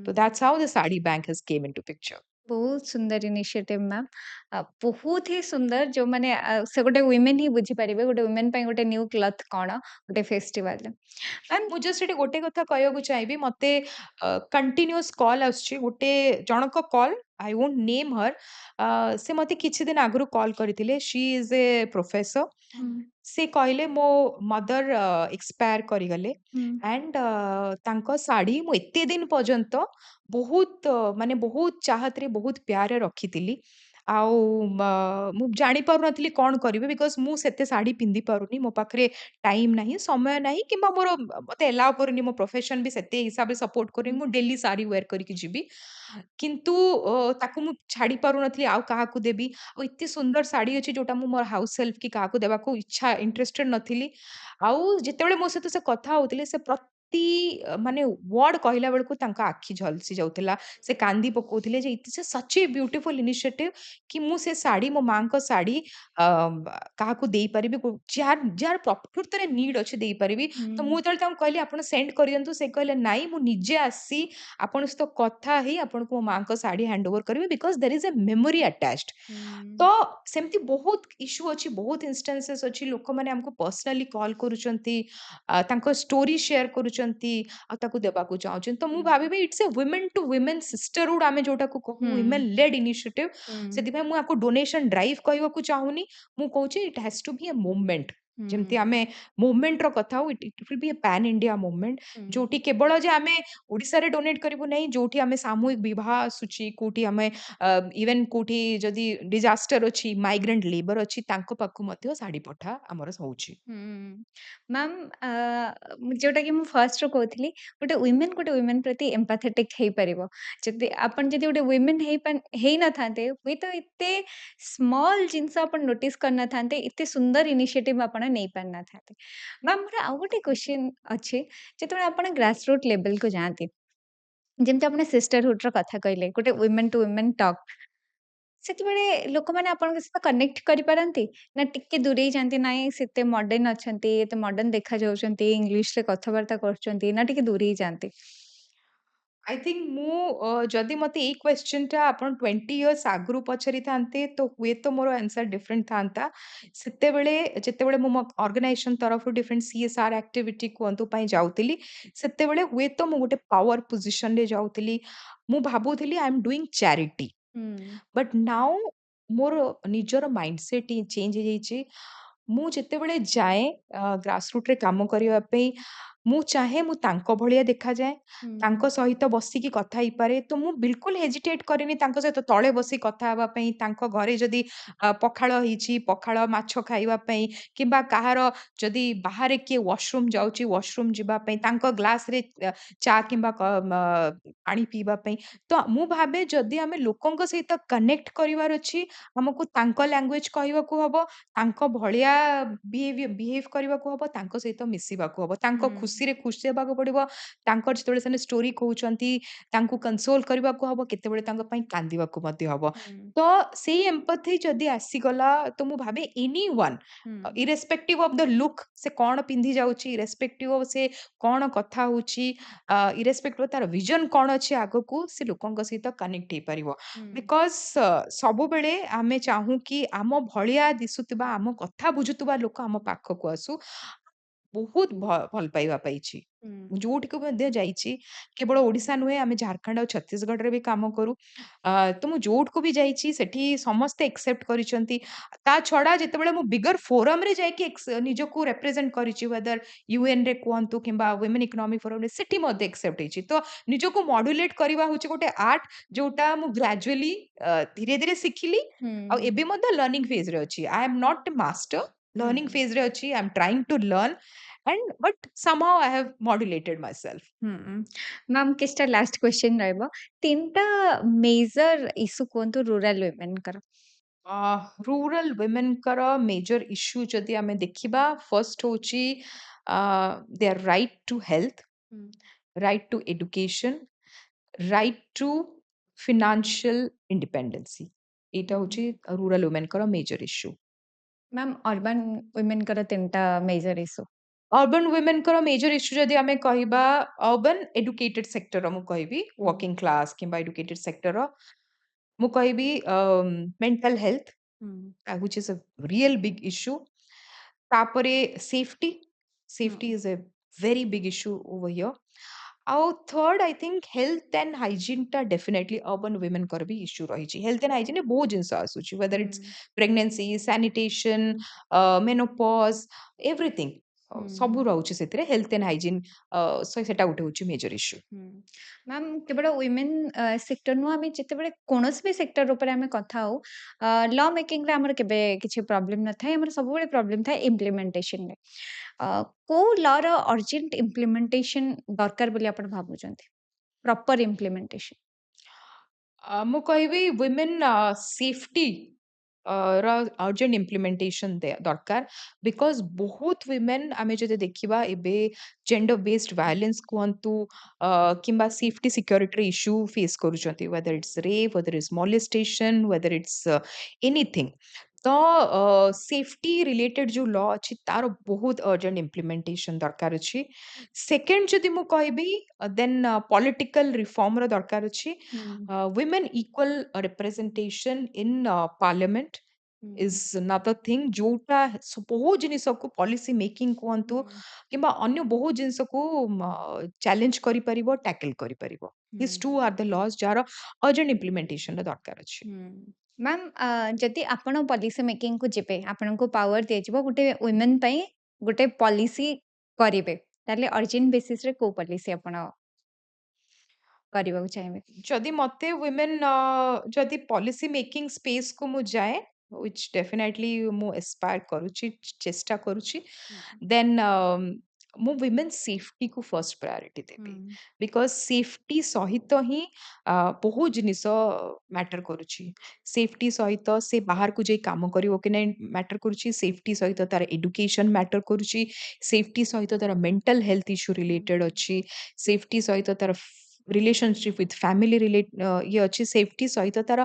So that's how the Sari Bank has came into picture. ବହୁତ ସୁନ୍ଦର ଇନିସିଏଟିଭ ମ୍ୟାମ୍। ବହୁତ ହି ସୁନ୍ଦର, ଯୋଉମାନେ ସେ ଗୋଟେ ୱିମେନ୍ ହିଁ ବୁଝିପାରିବେ ଗୋଟେ ୱିମେନ୍ ପାଇଁ ଗୋଟେ ନ୍ୟୁ କ୍ଲଥ୍ କ'ଣ ଗୋଟେ ଫେଷ୍ଟିଭାଲରେ। ମ୍ୟାମ୍ ମୁଁ ଜଷ୍ଟ ଏଠି ଗୋଟେ କଥା କହିବାକୁ ଚାହିଁବି, ମତେ କଣ୍ଟିନ୍ୟୁଅସ୍ କଲ୍ ଆସୁଛି, ଗୋଟେ ଜଣଙ୍କ କଲ୍, ଆଇ ୱୋଣ୍ଟ ନେମ୍ ହର୍। ସେ ମତେ କିଛି ଦିନ ଆଗରୁ କଲ୍ କରିଥିଲେ। C is a professor. ସେ କହିଲେ ମୋ ମଦର ଏକ୍ସପାୟାର କରିଗଲେ ଆଣ୍ଡ ତାଙ୍କ ଶାଢ଼ୀ ମୁଁ ଏତେ ଦିନ ପର୍ଯ୍ୟନ୍ତ ବହୁତ ମାନେ ବହୁତ ଚାହତରେ, ବହୁତ ପ୍ୟାରରେ ରଖିଥିଲି। ଆଉ ମୁଁ ଜାଣିପାରୁନଥିଲି କ'ଣ କରିବି, ବିକଜ ମୁଁ ସେତେ ଶାଢ଼ୀ ପିନ୍ଧି ପାରୁନି, ମୋ ପାଖରେ ଟାଇମ୍ ନାହିଁ, ସମୟ ନାହିଁ, କିମ୍ବା ମୋର ମତେ ଏଲାଓ କରୁନି, ମୋ ପ୍ରଫେସନ ବି ସେତେ ହିସାବରେ ସପୋର୍ଟ କରୁନି ମୁଁ ଡେଲି ଶାଢ଼ୀ ୱେୟାର କରିକି ଯିବି। କିନ୍ତୁ ତାକୁ ମୁଁ ଛାଡ଼ି ପାରୁନଥିଲି, ଆଉ କାହାକୁ ଦେବି? ଆଉ ଏତେ ସୁନ୍ଦର ଶାଢ଼ୀ ଅଛି ଯୋଉଟା ମୁଁ ମୋର ହାଉସ ହେଲ୍ପ କି କାହାକୁ ଦେବାକୁ ଇଣ୍ଟରେଷ୍ଟେଡ ନଥିଲି। ଆଉ ଯେତେବେଳେ ମୋ ସହିତ ସେ କଥା ହଉଥିଲେ, ସେ ପ୍ରତି ମାନେ ୱାର୍ଡ କହିଲା ବେଳକୁ ତାଙ୍କ ଆଖି ଝଲସି ଯାଉଥିଲା, ସେ କାନ୍ଦି ପକଉଥିଲେ ଯେ it's a such a beautiful initiative କି ମୁଁ ସେ ଶାଢ଼ୀ, ମୋ ମାଙ୍କ ଶାଢ଼ୀ କାହାକୁ ଦେଇପାରିବି, ଯାହାର ଯାହାର ପ୍ରକୃତରେ ନିଡ୍ ଅଛି ଦେଇପାରିବି। ତ ମୁଁ ଯେତେବେଳେ ତାଙ୍କୁ କହିଲି ଆପଣ ସେଣ୍ଡ କରିଦିଅନ୍ତୁ, ସେ କହିଲେ ନାଇଁ, ମୁଁ ନିଜେ ଆସି ଆପଣଙ୍କ ସହିତ କଥା ହେଇ ଆପଣଙ୍କୁ ମୋ ମାଙ୍କ ଶାଢ଼ୀ ହ୍ୟାଣ୍ଡ ଓଭର କରିବି, because there is a memory attached. ତ ସେମିତି ବହୁତ ଇସ୍ୟୁ ଅଛି, ବହୁତ ଇନଷ୍ଟାନ୍ସେସ୍ ଅଛି, ଲୋକମାନେ ଆମକୁ ପର୍ସନାଲି କଲ୍ କରୁଛନ୍ତି, ତାଙ୍କ ଷ୍ଟୋରି ସେୟାର କରୁଛନ୍ତି, ଆଉ ତାକୁ ଦେବାକୁ ଚାହୁଁଛନ୍ତି। ତ ମୁଁ ଭାବିବି it's a women to women sisterhood, ଆମେ ଯୋଉଟାକୁ କହୁ ୱିମେନ୍ ଲେଡ୍ ଇନିସିଏଟିଭ। ସେଥିପାଇଁ ମୁଁ ଆକୁ ଡୋନେସନ ଡ୍ରାଇଭ କହିବାକୁ ଚାହୁଁନି, ମୁଁ କହୁଛି it has to be a movement. ଯେମିତି ଆମେ ମୁଭମେଣ୍ଟର କଥା ହଉ, it will be a pan India movement, ଯୋଉଠି କେବଳ ଯେ ଆମେ ଓଡ଼ିଶାରେ ଡୋନେଟ୍ କରିବୁ ନାହିଁ, ଯୋଉଠି ଆମେ ସାମୂହିକ ବିବାହ ଆସୁଛି, କୋଉଠି ଆମେ ଇଭେନ୍ କୋଉଠି ଯଦି ଡିଜାଷ୍ଟର ଅଛି, ମାଇଗ୍ରାଣ୍ଟ ଲେବର ଅଛି, ତାଙ୍କ ପାଖକୁ ମଧ୍ୟ ଶାଢ଼ୀ ପଠା ଆମର ହଉଛି। ମ୍ୟାମ୍, ଯୋଉଟାକି ମୁଁ ଫାର୍ଷ୍ଟରୁ କହୁଥିଲି, ଗୋଟେ ୱିମେନ୍ ପ୍ରତି ଏମ୍ପାଥେଟିକ୍ ହେଇପାରିବ ଯଦି ଆପଣ ଯଦି ଗୋଟେ ୱିମେନ୍ ହେଇନଥାନ୍ତେ, ହୁଏତ ଏତେ ସ୍ମଲ୍ ଜିନିଷ ଆପଣ ନୋଟିସ୍ କରିନଥାନ୍ତେ, ଏତେ ସୁନ୍ଦର ଇନିସିଏଟିଭ୍ ଆପଣ ନେଇପାରିନଥାନ୍ତେ। ମ୍ୟାମ୍, ମୋର ଆଉ ଗୋଟେ କ୍ୱେଶ୍ଚିନ୍ ଅଛି, ଯେତେବେଳେ ଆପଣ ଗ୍ରାସ୍ ରୁଟ୍ ଲେଭେଲକୁ ଯାଆନ୍ତି, ଯେମିତି ଆପଣ ସିଷ୍ଟରହୁଡର କଥା କହିଲେ, ଗୋଟେ ୱିମେନ୍ ଟୁ ୱିମେନ୍ ଟକ୍, ସେତେବେଳେ ଲୋକମାନେ ଆପଣଙ୍କ ସହିତ କନେକ୍ଟ କରିପାରନ୍ତି ନା ଟିକେ ଦୂରେଇ ଯାଆନ୍ତି, ନାଇଁ ସେତେ ମଡର୍ଣ୍ଣ ଅଛନ୍ତି, ଏତେ ମଡର୍ଣ୍ଣ ଦେଖାଯାଉଛନ୍ତି, ଇଂଲିଶରେ କଥାବାର୍ତ୍ତା କରୁଛନ୍ତି, ନା ଟିକେ ଦୂରେଇ ଯାଆନ୍ତି? ଆଇ ଥିଙ୍କ ମୁଁ ଯଦି ମତେ ଏଇ କ୍ୱେଶ୍ଚିନ୍‌ଟା ଆପଣ 20 ଇୟର୍ସ ଆଗରୁ ପଚାରିଥାନ୍ତେ, ତ ହୁଏତ ମୋର ଆନ୍ସର ଡିଫରେଣ୍ଟ ଥାନ୍ତା। ସେତେବେଳେ ଯେତେବେଳେ ମୁଁ ମୋ ଅର୍ଗାନାଇଜେସନ ତରଫରୁ ଡିଫରେଣ୍ଟ CSR ଆକ୍ଟିଭିଟି କୁହନ୍ତୁ ପାଇଁ ଯାଉଥିଲି, ସେତେବେଳେ ହୁଏତ ମୁଁ ଗୋଟେ ପାୱାର ପୋଜିସନରେ ଯାଉଥିଲି। ମୁଁ ଭାବୁଥିଲି I am doing charity. But now ମୋର ନିଜର ମାଇଣ୍ଡସେଟ୍ ଚେଞ୍ଜ ହେଇଯାଇଛି। ମୁଁ ଯେତେବେଳେ ଯାଏ ଗ୍ରାସରୁଟ୍‌ରେ କାମ କରିବା ପାଇଁ, ମୁଁ ଚାହେଁ ମୁଁ ତାଙ୍କ ଭଳିଆ ଦେଖାଯାଏ, ହୁଁ ତାଙ୍କ ସହିତ ବସିକି କଥା ହେଇପାରେ। ତ ମୁଁ ବିଲକୁଲ ହେଜିଟେଟ୍ କରେନି ତାଙ୍କ ସହିତ ତଳେ ବସି କଥା ହେବା ପାଇଁ। ତାଙ୍କ ଘରେ ଯଦି ପଖାଳ ହେଇଛି, ପଖାଳ ମାଛ ଖାଇବା ପାଇଁ, କିମ୍ବା କାହାର ଯଦି ବାହାରେ କିଏ ୱାଶରୁମ୍ ଯାଉଛି, ୱାଶରୁମ୍ ଯିବା ପାଇଁ, ତାଙ୍କ ଗ୍ଲାସରେ ଚା କିମ୍ବା ପାଣି ପିଇବା ପାଇଁ। ତ ମୁଁ ଭାବେ ଯଦି ଆମେ ଲୋକଙ୍କ ସହିତ କନେକ୍ଟ କରିବାର ଅଛି, ଆମକୁ ତାଙ୍କ ଲାଙ୍ଗୁଏଜ କହିବାକୁ ହବ, ତାଙ୍କ ଭଳିଆ ବିହେଭ କରିବାକୁ ହବ, ତାଙ୍କ ସହିତ ମିଶିବାକୁ ହବ, ତାଙ୍କ ହୁଁ ଖୁସିରେ ଖୁସି ହେବାକୁ ପଡିବ। ତାଙ୍କର ଯେତେବେଳେ ସେମାନେ ଷ୍ଟୋରି କହୁଛନ୍ତି ତାଙ୍କୁ କନସୋଲ କରିବାକୁ ହବ, କେତେବେଳେ ତାଙ୍କ ପାଇଁ କାନ୍ଦିବାକୁ ମଧ୍ୟ ହବ। ହୁଁ ତ ସେଇ ଏମ୍ପାଥି ଯଦି ଆସିଗଲା, ତ ମୁଁ ଭାବେ ଏନି ୱାନ୍, ହୁଁ ଇରେସ୍ପେକ୍ଟିଭ ଅଫ ଦ ଲୁକ୍, ସେ କଣ ପିନ୍ଧି ଯାଉଛି, ଇରେସ୍ପେକ୍ଟିଭ ଅଫ ସେ କଣ କଥା ହଉଛି, ଇରେସ୍ପେକ୍ଟିଭ ତାର ଭିଜନ କଣ ଅଛି ଆଗକୁ, ସେ ଲୋକଙ୍କ ସହିତ କନେକ୍ଟ ହେଇପାରିବ। ହୁଁ ବିକଜ ସବୁବେଳେ ଆମେ ଚାହୁଁ କି ଆମ ଭଳିଆ ଦିଶୁଥିବା, ଆମ କଥା ବୁଝୁଥିବା ଲୋକ ଆମ ପାଖକୁ ଆସୁ। ବହୁତ ଭଲ ପାଇବା ପାଇଛି। ହୁଁ ମୁଁ ଯୋଉଠିକୁ ମଧ୍ୟ ଯାଇଛି, କେବଳ ଓଡିଶା ନୁହେଁ, ଆମେ ଝାରଖଣ୍ଡ ଆଉ ଛତିଶଗଡ଼ରେ ବି କାମ କରୁ। ତ ମୁଁ ଯୋଉଠିକୁ ବି ଯାଇଛି ସେଠି ସମସ୍ତେ ଏକ୍ସେପ୍ଟ କରିଛନ୍ତି। ତା ଛଡା ଯେତେବେଳେ ମୁଁ ବିଗର ଫୋରମରେ ଯାଇକି ନିଜକୁ ରେପ୍ରେଜେଣ୍ଟ କରିଛି, ୱେଦର ୟୁଏନ ରେ କୁହନ୍ତୁ କିମ୍ବା ୱିମେନ୍ ଇକୋନୋମିକ ଫୋରମରେ, ସେଠି ମଧ୍ୟ ଏକ୍ସେପ୍ଟ ହେଇଛି। ତ ନିଜକୁ ମଡୁଲେଟ କରିବା ହଉଛି ଗୋଟେ ଆର୍ଟ, ଯୋଉଟା ମୁଁ ଗ୍ରାଜୁଆଲି ଧୀରେ ଧୀରେ ଶିଖିଲି। ଆଉ ହୁଁ ଏବେ ମଧ୍ୟ ଲର୍ଣ୍ଣିଂ ଫେଜରେ ଅଛି। I am not a master, learning ହୁଁ ଫେଜରେ ଅଛି। I am trying to learn, and but somehow I have modulated myself. ହୁଁ ମ୍ୟାମ୍ କିଛିଟା ଲାଷ୍ଟ କ୍ୱେଶ୍ଚନ୍ ରହିବ। 3ଟା ମେଜର ଇସ୍ୟୁ କୁହନ୍ତୁ ରୁରାଲ ୱିମେନଙ୍କର। रूरल women कर मेजर इश्यू जदि आमे देखिबा, फर्स्ट होची their right to health, ହୁଁ right to education, right to financial independency. ଏଇଟା ହୁଁ ହଉଛି rural women कर मेजर इश्यू। ମ୍ୟାମ୍ ଅର୍ବାନ୍ ୱିମେନଙ୍କର 3ଟା ମେଜର ଇସ୍ୟୁ। अर्बन वुमेन कर मेजर इश्यू जदि आमे कहिबा, अर्बन एडुकेटेड सेक्टर मु कहबी, ହୁଁ वर्किंग क्लास किंबा एडुकेटेड सेक्टर मु कहबी मेंटल हेल्थ, ହୁଁ which is a real big issue. तापरे सेफ्टी, ହୁଁ safety is a very big issue over here. ଆଉ third I think health and hygiene टा डेफिनेटली अर्बन वुमेन कर भी इश्यू रही। हेल्थ एंड हाइजीन बहुत जिनस आसूची, वेदर इट्स ହୁଁ प्रेगनेंसी, सैनिटेशन, मेनोपॉज, एवरीथिंग ହୁଁ ସବୁ ରହୁଛି ସେଥିରେ। ହେଲ୍ଥ ଆଣ୍ଡ ହାଇଜିନ୍ ସେଟା ଗୋଟେ ହଉଛି ମେଜର ଇଶ୍ୟୁ। ହୁଁ ମ୍ୟାମ୍ କେବଳ ୱିମେନ୍ ସେକ୍ଟର ନୁହଁ, ଆମେ ଯେତେବେଳେ କୌଣସି ବି ସେକ୍ଟର ଉପରେ ଆମେ କଥା ହଉ, ଲ ମେକିଂରେ ଆମର କେବେ କିଛି ପ୍ରୋବ୍ଲେମ୍ ନଥାଏ, ଆମର ସବୁବେଳେ ପ୍ରୋବ୍ଲେମ୍ ଥାଏ ଇମ୍ପ୍ଲିମେଣ୍ଟେସନରେ। କୋଉ ଲର ଅର୍ଜେଣ୍ଟ ଇମ୍ପ୍ଲିମେଣ୍ଟେସନ ଦରକାର ବୋଲି ଆପଣ ଭାବୁଛନ୍ତି, ପ୍ରପର ଇମ୍ପ୍ଲିମେଣ୍ଟେସନ? ମୁଁ କହିବି women safety ର urgent implementation ଦରକାର। ବିକଜ ବହୁତ women ଆମେ ଯଦି ଦେଖିବା ଏବେ gender based violence କୁହନ୍ତୁ, କିମ୍ବା safety security ର issue face କରୁଛନ୍ତି, whether it's rape, whether it's molestation, whether it's anything। ତ ସେଫ୍ଟି ରିଲେଟେଡ୍ ଯୋଉ ଲ ଅଛି ତାର ବହୁତ ଅର୍ଜେଣ୍ଟ ଇମ୍ପ୍ଲିମେଣ୍ଟେସନ ଦରକାର ଅଛି। ସେକେଣ୍ଡ ଯଦି ମୁଁ କହିବି, ଦେନ୍ ପଲିଟିକାଲ ରିଫର୍ମର ଦରକାର ଅଛି। ହୁଁ women equal representation in parliament ହୁଁ is another thing, ଯୋଉଟା ବହୁତ ଜିନିଷକୁ ପଲିସି ମେକିଂ କୁହନ୍ତୁ ହୁଁ କିମ୍ବା ଅନ୍ୟ ବହୁତ ଜିନିଷକୁ ଚ୍ୟାଲେଞ୍ଜ କରିପାରିବ, ଟ୍ୟାକଲ କରିପାରିବ। These two are the laws ଯାହାର ଅର୍ଜେଣ୍ଟ ଇମ୍ପ୍ଲିମେଣ୍ଟେସନର ଦରକାର ଅଛି। ମ୍ୟାମ୍ ଯଦି ଆପଣ ପଲିସି ମେକିଂକୁ ଯିବେ, ଆପଣଙ୍କୁ ପାୱାର ଦିଆଯିବ ଗୋଟେ ୱିମେନ୍ ପାଇଁ ଗୋଟେ ପଲିସି କରିବେ, ତାହେଲେ ଅର୍ଜେଣ୍ଟ ବେସିସରେ କୋଉ ପଲିସି ଆପଣ କରିବାକୁ ଚାହିଁବେ? ଯଦି ମତେ women ଯଦି ପଲିସି ମେକିଂ ସ୍ପେସକୁ ମୁଁ ଯାଏ, which definitely ମୁଁ aspire କରୁଛି, ଚେଷ୍ଟା କରୁଛି, ହୁଁ ଦେନ୍ ମୁଁ women ସେଫ୍ଟିକୁ ଫର୍ଷ୍ଟ ପ୍ରାୟୋରିଟି ହୁଁ ଦେବି। ବିକଜ ସେଫ୍ଟି ସହିତ ହିଁ ବହୁତ ଜିନିଷ ମ୍ୟାଟର କରୁଛି। ସେଫ୍ଟି ସହିତ ସେ ବାହାରକୁ ଯାଇ କାମ କରିବ କି ନାହିଁ ମ୍ୟାଟର କରୁଛି, ସେଫ୍ଟି ସହିତ ତାର ଏଡୁକେସନ ମ୍ୟାଟର କରୁଛି, ସେଫ୍ଟି ସହିତ ତାର ମେଣ୍ଟାଲ ହେଲ୍ଥ ଇସ୍ୟୁ ରିଲେଟେଡ ଅଛି, ସେଫ୍ଟି ସହିତ ତାର ରିଲେସନସିପ ୱିଥ ଫ୍ୟାମିଲି ଇଏ ଅଛି, ସେଫ୍ଟି ସହିତ ତାର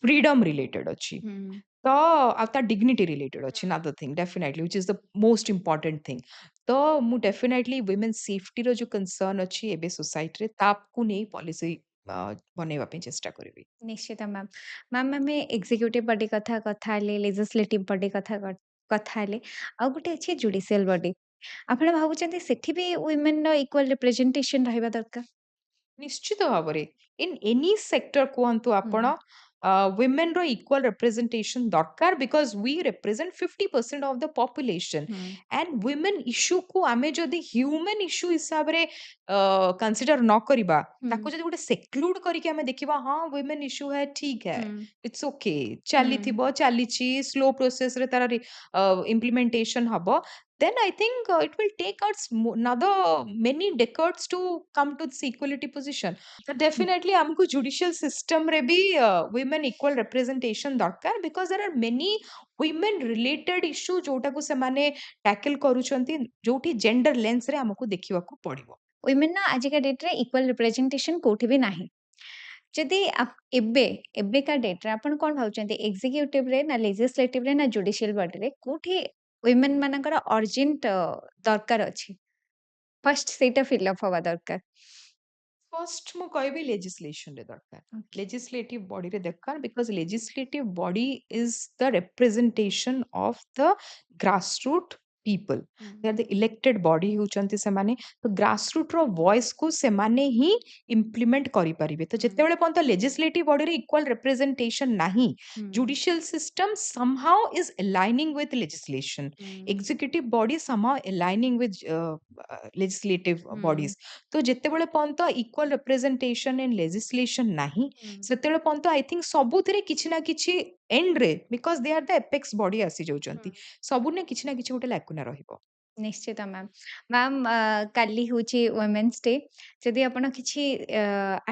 ଫ୍ରିଡମ ରିଲେଟେଡ ଅଛି। ହୁଁ ତ ଆଉ ତା ଡିଗ୍ନିଟି ରିଲେଟେଡ ଅଛି, Nadar thing definitely which is the most important thing। ତ ମୁଁ ଡେଫିନେଟଲି women ସେଫ୍ଟିର ଯୋଉ କନସର୍ନ ଅଛି ଏବେ ସୋସାଇଟିରେ, ତାକୁ ନେଇ ପଲିସି ବନେଇବା ପାଇଁ ଚେଷ୍ଟା କରିବି। ନିଶ୍ଚିତ ମ୍ୟାମ୍। ମ୍ୟାମ୍ ଆମେ ଏକ୍ସିକ୍ୟୁଟିଭ ବଡି କଥା କଥା ହେଲେ, ଲେଜିସ୍ଲେଟିଭ ବଡି କଥା ହେଲେ, ଆଉ ଗୋଟେ ଅଛି ଜୁଡିସିଆଲ ବଡି। ଆପଣ ଭାବୁଛନ୍ତି ସେଠି ବି ୱିମେନର ଇକ୍ୱାଲ ରିପ୍ରେଜେଣ୍ଟେସନ ରହିବା ଦରକାର? ନିଶ୍ଚିତ ଭାବରେ। ଇନ୍ ଏନି ସେକ୍ଟର କୁହନ୍ତୁ ହୁଁ ଆପଣ, women रो equal representation दरकार because we represent 50% of the population and women issue को आमे जदि human issue हिसाब रे consider न करिबा ताको जदि गोटे seclude करिके आमे देखिबा हाँ women issue है ठीक है it's okay चाली थिबो चालीची slow process रे तारा implementation हबो then I think it will take us another many decades to come to this equality position. So definitely हमको judicial system रे भी women equal representation दरकार because there are many women related issue जोटा को समाने tackle करूचंती जोठी gender lens रे हमको देखिवा को पड़िबो. women ना आजिका डेट रे इक्वल रिप्रेजेंटेशन कोठी भी नाही जदि एबे एबेका डेट रे आपण कोन भाउचंती एग्जीक्यूटिव रे ना लेजिस्लेटिव रे ना जुडिशियल बॉडी रे कोठी वुमेन मानकर अर्जेंट दरकार अछि फर्स्ट सेटा फिल अप हवा दरकार First ମୁଁ କହିବି legislation ରେ ଦରକାର. Okay. Legislative body ରେ ଦରକାର because legislative body is the representation of the grassroots people. They are the elected body ହେଉଛନ୍ତି ସେମାନେ ତ grassroots ର voice କୁ ସେମାନେ ହିଁ implement କରିପାରିବେ ତ ଯେତେବେଳେ ପର୍ଯ୍ୟନ୍ତ legislative body ରେ equal representation ନାହିଁ judicial system somehow is aligning with legislation. Executive body somehow aligning with legislative bodies. ତ ଯେତେବେଳେ ପର୍ଯ୍ୟନ୍ତ equal representation in legislation ନାହିଁ ସେତେବେଳେ ପର୍ଯ୍ୟନ୍ତ I think ସବୁଥିରେ କିଛି ନା କିଛି end ରେ because they are the apex body ଆସି ଯାଉଛନ୍ତି ସବୁନେ କିଛି ନା କିଛି ଗୋଟେ ଲାକୁନା ରହିବ. ନିଶ୍ଚିତ ମ୍ୟାମ୍ ମ୍ୟାମ୍ କାଲି ହେଉଛି ୱିମେନ୍ସ ଡେ ଯଦି ଆପଣ କିଛି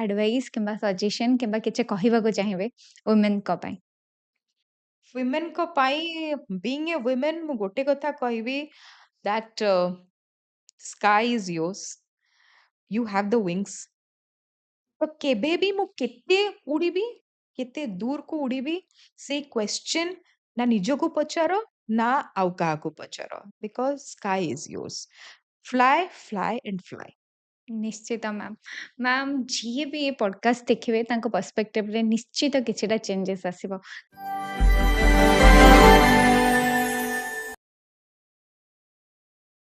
ଆଡଭାଇସ୍ କିମ୍ବା ସଜେସନ୍ କିମ୍ବା କିଛି କହିବାକୁ ଚାହିଁବେ ୱିମେନ୍ଙ୍କ ପାଇଁ women ଙ୍କ ପାଇଁ being a women ମୁଁ ଗୋଟେ କଥା କହିବି that sky is yours you have the wings ତ କେବେ ବି ମୁଁ କେତେ ଉଡିବି କେତେ ଦୂରକୁ ଉଡିବି ସେଇ କ୍ୱେଶ୍ଚନ ନା ନିଜକୁ ପଚାର ନା ଆଉ କାହାକୁ ପଚାର because sky is yours fly fly and fly. ନିଶ୍ଚିତ ମ୍ୟାମ୍ ମ୍ୟାମ୍ ଯିଏ ବି ଏ ପଡକାଷ୍ଟ ଦେଖିବେ ତାଙ୍କ ପର୍ସପେକ୍ଟିଭରେ ନିଶ୍ଚିତ କିଛିଟା ଚେଞ୍ଜେସ୍ ଆସିବ